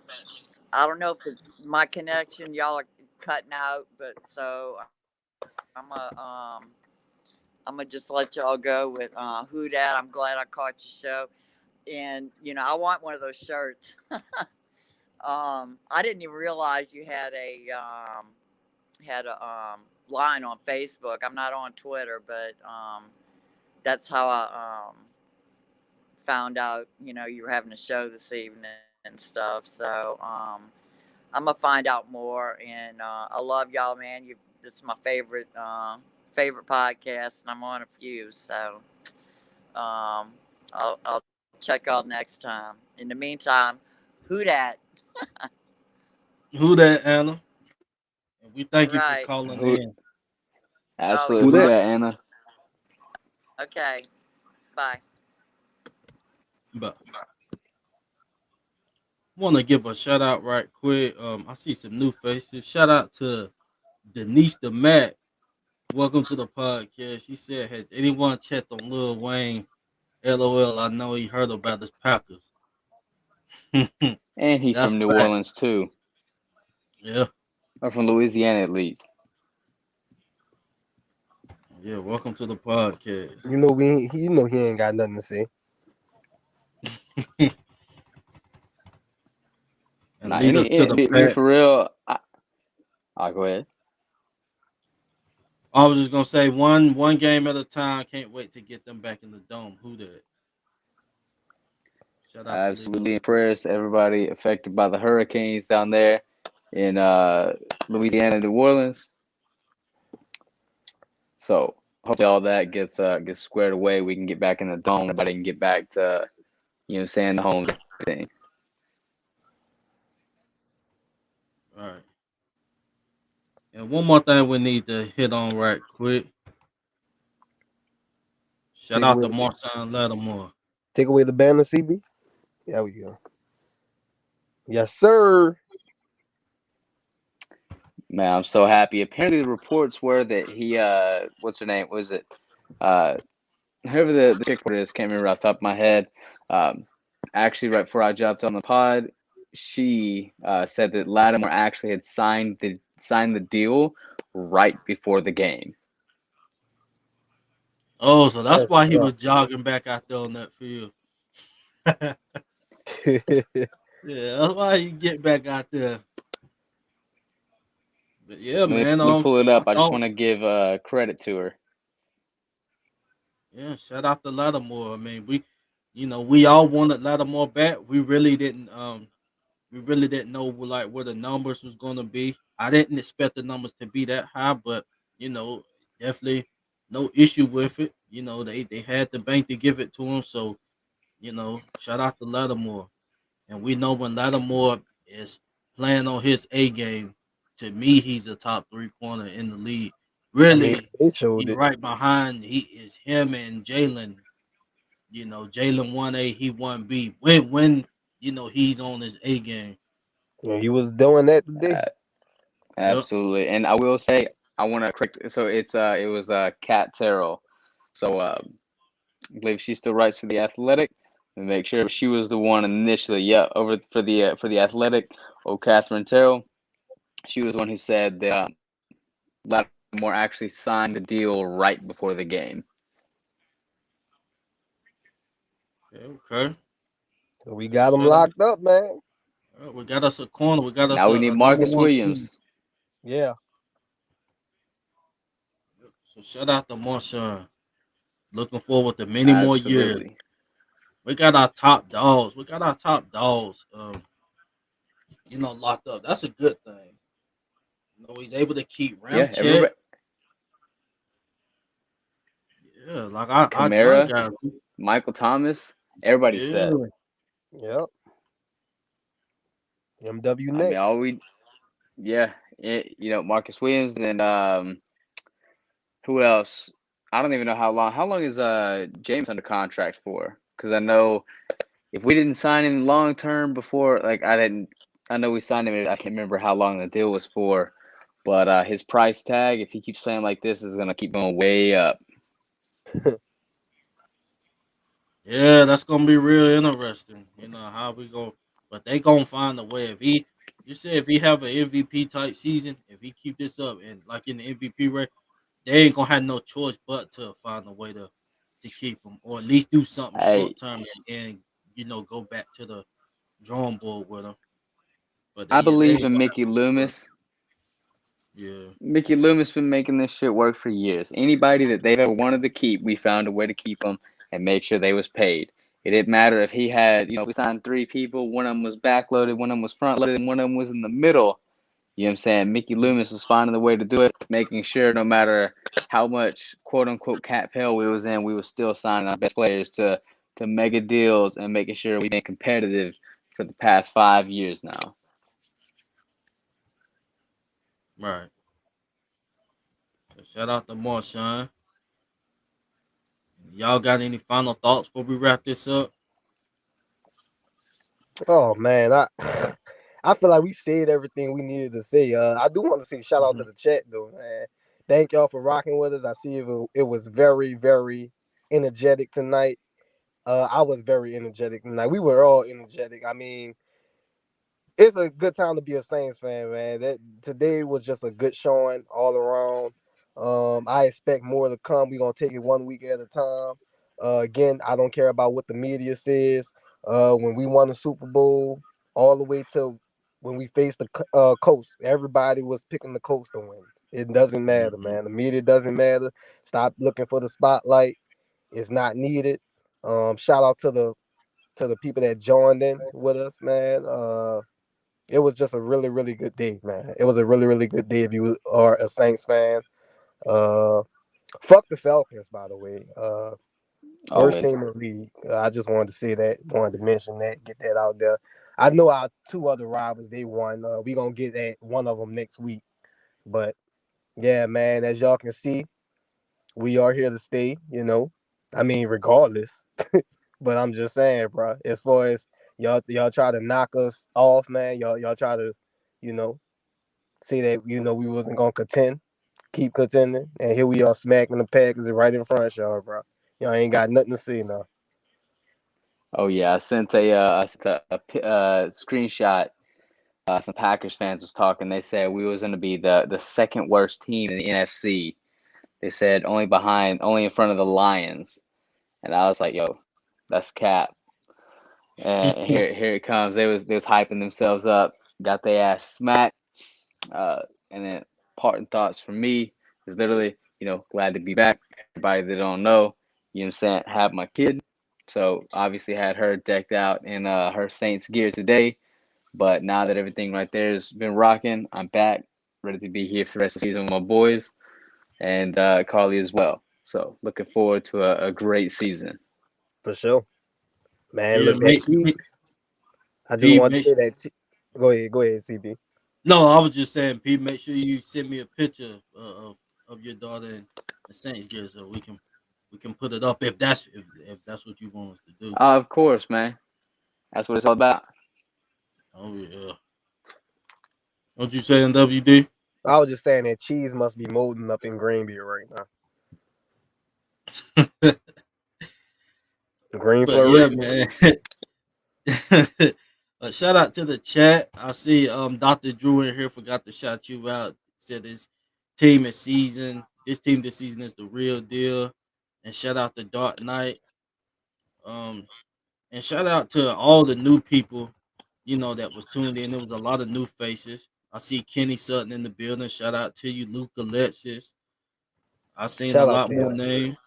don't know if it's my connection. Y'all are cutting out, but so I'm gonna just let y'all go with who dat. I'm glad I caught your show, and I want one of those shirts. I didn't even realize you had a line on Facebook. I'm not on Twitter, but that's how I found out. You were having a show this evening and stuff. So I'm gonna find out more, and I love y'all, man. This is my favorite podcast, and I'm on a few. So I'll check out next time. In the meantime, who dat? Who that, Anna? And we thank you for Right. calling Who in. Oh, absolutely Who you're who that? that welcome. Anna? Okay. Bye. But want to give a shout out right quick. I see some new faces. Shout out to Denise the Mac. Welcome to the podcast. She said, "Has anyone checked on Lil Wayne? LOL. I know he heard about his Packers." And he That's from New fact. Orleans too, Yeah, or from Louisiana at least. yeah. Welcome to the podcast. He ain't got nothing to say. And Now, lead us to the be pack. for real. I'll go ahead. I was just gonna say one game at a time. Can't wait to get them back in the dome. Who that? Shout out to leader of Absolutely the pack. impressed. Everybody affected by the hurricanes down there in Louisiana, New Orleans. So hopefully all that gets squared away. We can get back in the dome. Everybody can get back to saying the homes and everything. All right. And one more thing we need to hit on right quick. Shout Take out away to the Marshawn Lattimore. take away the banner, CB. There we go. Yes, sir. Man, I'm so happy. Apparently the reports were that he what's her name? Was it whoever the chick report is, can't remember off the top of my head. Um, actually, right before I jumped on the pod, she said that Lattimore actually had signed the deal right before the game. Oh, so that's That's why he tough. was jogging back out there on that field. Yeah, that's why he get back out there. But yeah, man. Let me pull it My up. I just want thoughts. to give credit to her. Yeah, shout out to Lattimore. I mean, we all wanted Lattimore back. We really didn't know like where the numbers was gonna be. I didn't expect the numbers to be that high, but you know, definitely no issue with it. They had the bank to give it to him. So, shout out to Lattimore. And we know when Lattimore is playing on his A game, to me, he's a top three corner in the league. I mean, Really, they he showed it. right behind. He is him and Jalen. Jalen 1A, he 1B. When he's on his A game. And he was doing that today. Uh, Yep. Absolutely, and I will say I want to correct. So it was Kat Terrell. So I believe she still writes for the Athletic. And make sure she was the one initially. Yeah, over for the Athletic. Oh, Catherine Terrell. She was the one who said that Lattimore actually signed the deal right before the game. Okay. We So got him shout out. locked up, man. We got us a corner. We got us Now we need a number Marcus one corner. Williams. Yeah. So shout out to Marshawn. Looking forward to many more years. Absolutely. We got our top dogs. Locked up. That's a good thing. He's able to keep Yeah, Ramchick. everybody. Yeah, like I Kamara, got Michael Thomas, everybody's yeah. set. Yep. MW I mean, all next. we, yeah, Marcus Williams, and then who else? I don't even know how long. How long is James under contract for? Because I know if we didn't sign him long term before, like I know we signed him. I can't remember how long the deal was for, but his price tag, if he keeps playing like this, is gonna keep going way up. Yeah, that's gonna be real interesting. You know how we go, but they gonna find a way. If he, you said if he have an MVP type season, if he keep this up and like in the MVP rate, they ain't gonna have no choice but to find a way to keep him, or at least do something Hey, short term and go back to the drawing board with him. But I they believe ain't in gonna have Mickey no choice. Loomis. Yeah, Mickey Loomis been making this shit work for years. Anybody that they've ever wanted to keep, we found a way to keep them and make sure they was paid. It didn't matter if he had, we signed three people. One of them was backloaded, one of them was front loaded, and one of them was in the middle. You know what I'm saying? Mickey Loomis was finding a way to do it, making sure no matter how much quote unquote cat hell we was in, we was still signing our best players to mega deals and making sure we've been competitive for the past 5 years now. right. So shout out to Marshawn. Y'all got any final thoughts before we wrap this up? Oh man, I I feel like we said everything we needed to say. I do want to say shout out to the chat though, man. Thank y'all for rocking with us. I see it was very, very energetic tonight. I was very energetic tonight. We were all energetic. I mean, it's a good time to be a Saints fan, man. That today was just a good showing all around. I expect more to come. We're gonna take it 1 week at a time. Again, I don't care about what the media says. When we won the Super Bowl, all the way to when we faced the coast, everybody was picking the coast to win. It doesn't matter, Mm-hmm. man. The media doesn't matter. Stop looking for the spotlight. It's not needed. Shout out to the people that joined in with us, man. It was just a really, really good day, man. It was a really, really good day if you are a Saints fan. Uh, fuck the Falcons, by the way. Worst Always. team in the league. I just wanted to say that, wanted to mention that, get that out there. I know our two other rivals, they won. We gonna get at one of them next week. But yeah, man, as y'all can see, we are here to stay, you know. I mean, regardless. But I'm just saying, bro, as far as y'all try to knock us off, man. Y'all try to, you know, say that we wasn't gonna contend, keep contending, and here we are smacking the Packers right in front of y'all, bro. Y'all ain't got nothing to say now. Oh yeah, I sent a screenshot. Some Packers fans was talking. They said we was going to be the second worst team in the NFC. They said only in front of the Lions, and I was like, yo, that's cap. And here it comes. They was hyping themselves up, got their ass smacked. And then parting thoughts for me is literally, glad to be back. Everybody that don't know, you know what I'm saying, have my kid. So obviously had her decked out in her Saints gear today. But now that everything right there has been rocking, I'm back, ready to be here for the rest of the season with my boys and Carly as well. So looking forward to a great season. For sure, man. Yeah, Look, that make cheese. I just Pete, wanted to make say that. Go ahead, CB. no, I was just saying, Pete, make sure you send me a picture of your daughter in the Saints gear so we can put it up if that's what you want us to do. Of course, man. That's what it's all about. Oh yeah. Don't you say in WD? I was just saying that cheese must be molding up in Greenville right now. Green But for a yeah, reason. man. Shout out to the chat. I see Dr. Drew in here forgot to shout you out. Said his team this season. This team this season is the real deal. And shout out to Dark Knight. Um and shout out to all the new people, that was tuned in. There was a lot of new faces. I see Kenny Sutton in the building. Shout out to you, Luke Alexis. I seen a Shout out lot to more y'all. names.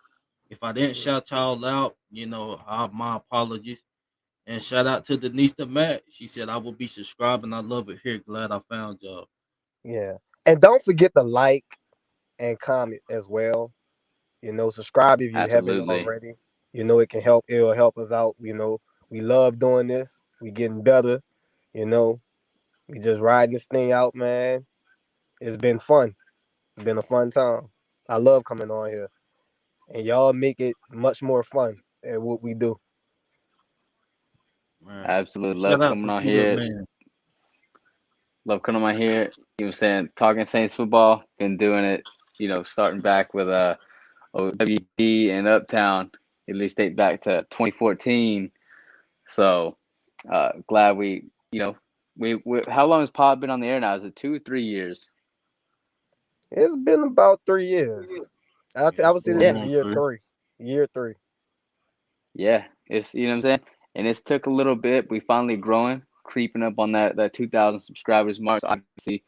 If I didn't shout y'all out, my apologies. And shout out to Denise Matt. She said, I will be subscribing. I love it here. Glad I found y'all. Yeah, and don't forget to like and comment as well. Subscribe if you haven't Absolutely. already. It can help. It'll help us out. We love doing this. We getting better. We just riding this thing out, man. It's been fun. It's been a fun time. I love coming on here, and y'all make it much more fun at what we do. Man. Absolutely. Shout Love out coming to on Who That here. Man. Love coming on here. You were saying talking Saints football. Been doing it, starting back with WD and Uptown. At least date back to 2014. So glad we how long has Pod been on the air now? Is it 2 or 3 years? It's been about 3 years. I Yeah, it's would say this going is Yeah. on year 3. 3. Year 3. Yeah. It's what I'm saying? And it's took a little bit. We finally growing, creeping up on that 2,000 subscribers mark. So obviously,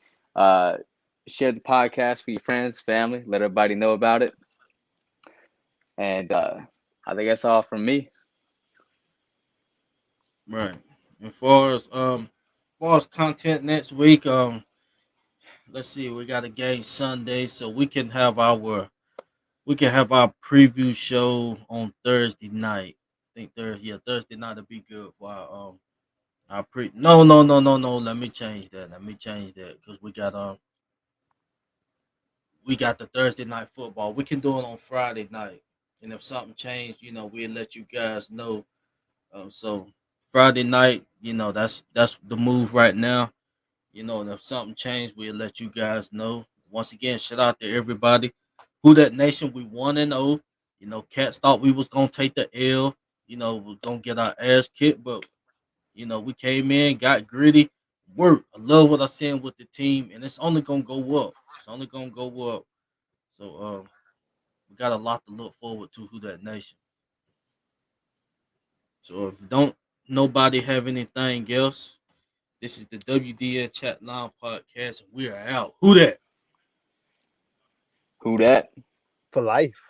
share the podcast with your friends, family, let everybody know about it. And I think that's all from me. Right. As far as content next week, let's see, we got a game Sunday, so we can have our preview show on Thursday night. I think Thursday night will be good for our pre. No. Let me change that. Because we got the Thursday night football. We can do it on Friday night, and if something changed, we'll let you guys know. So Friday night, that's the move right now. And if something changed, we'll let you guys know. Once again, shout out to everybody. Who That Nation, we 1-0. Cats thought we was gonna take the L. We're gonna get our ass kicked, but we came in, got gritty, worked. I love what I seen with the team, and it's only gonna go up. It's only gonna go up. So we got a lot to look forward to. Who That Nation. So if don't nobody have anything else, this is the WDN Chatline podcast, and we are out. Who that? Who that? For life.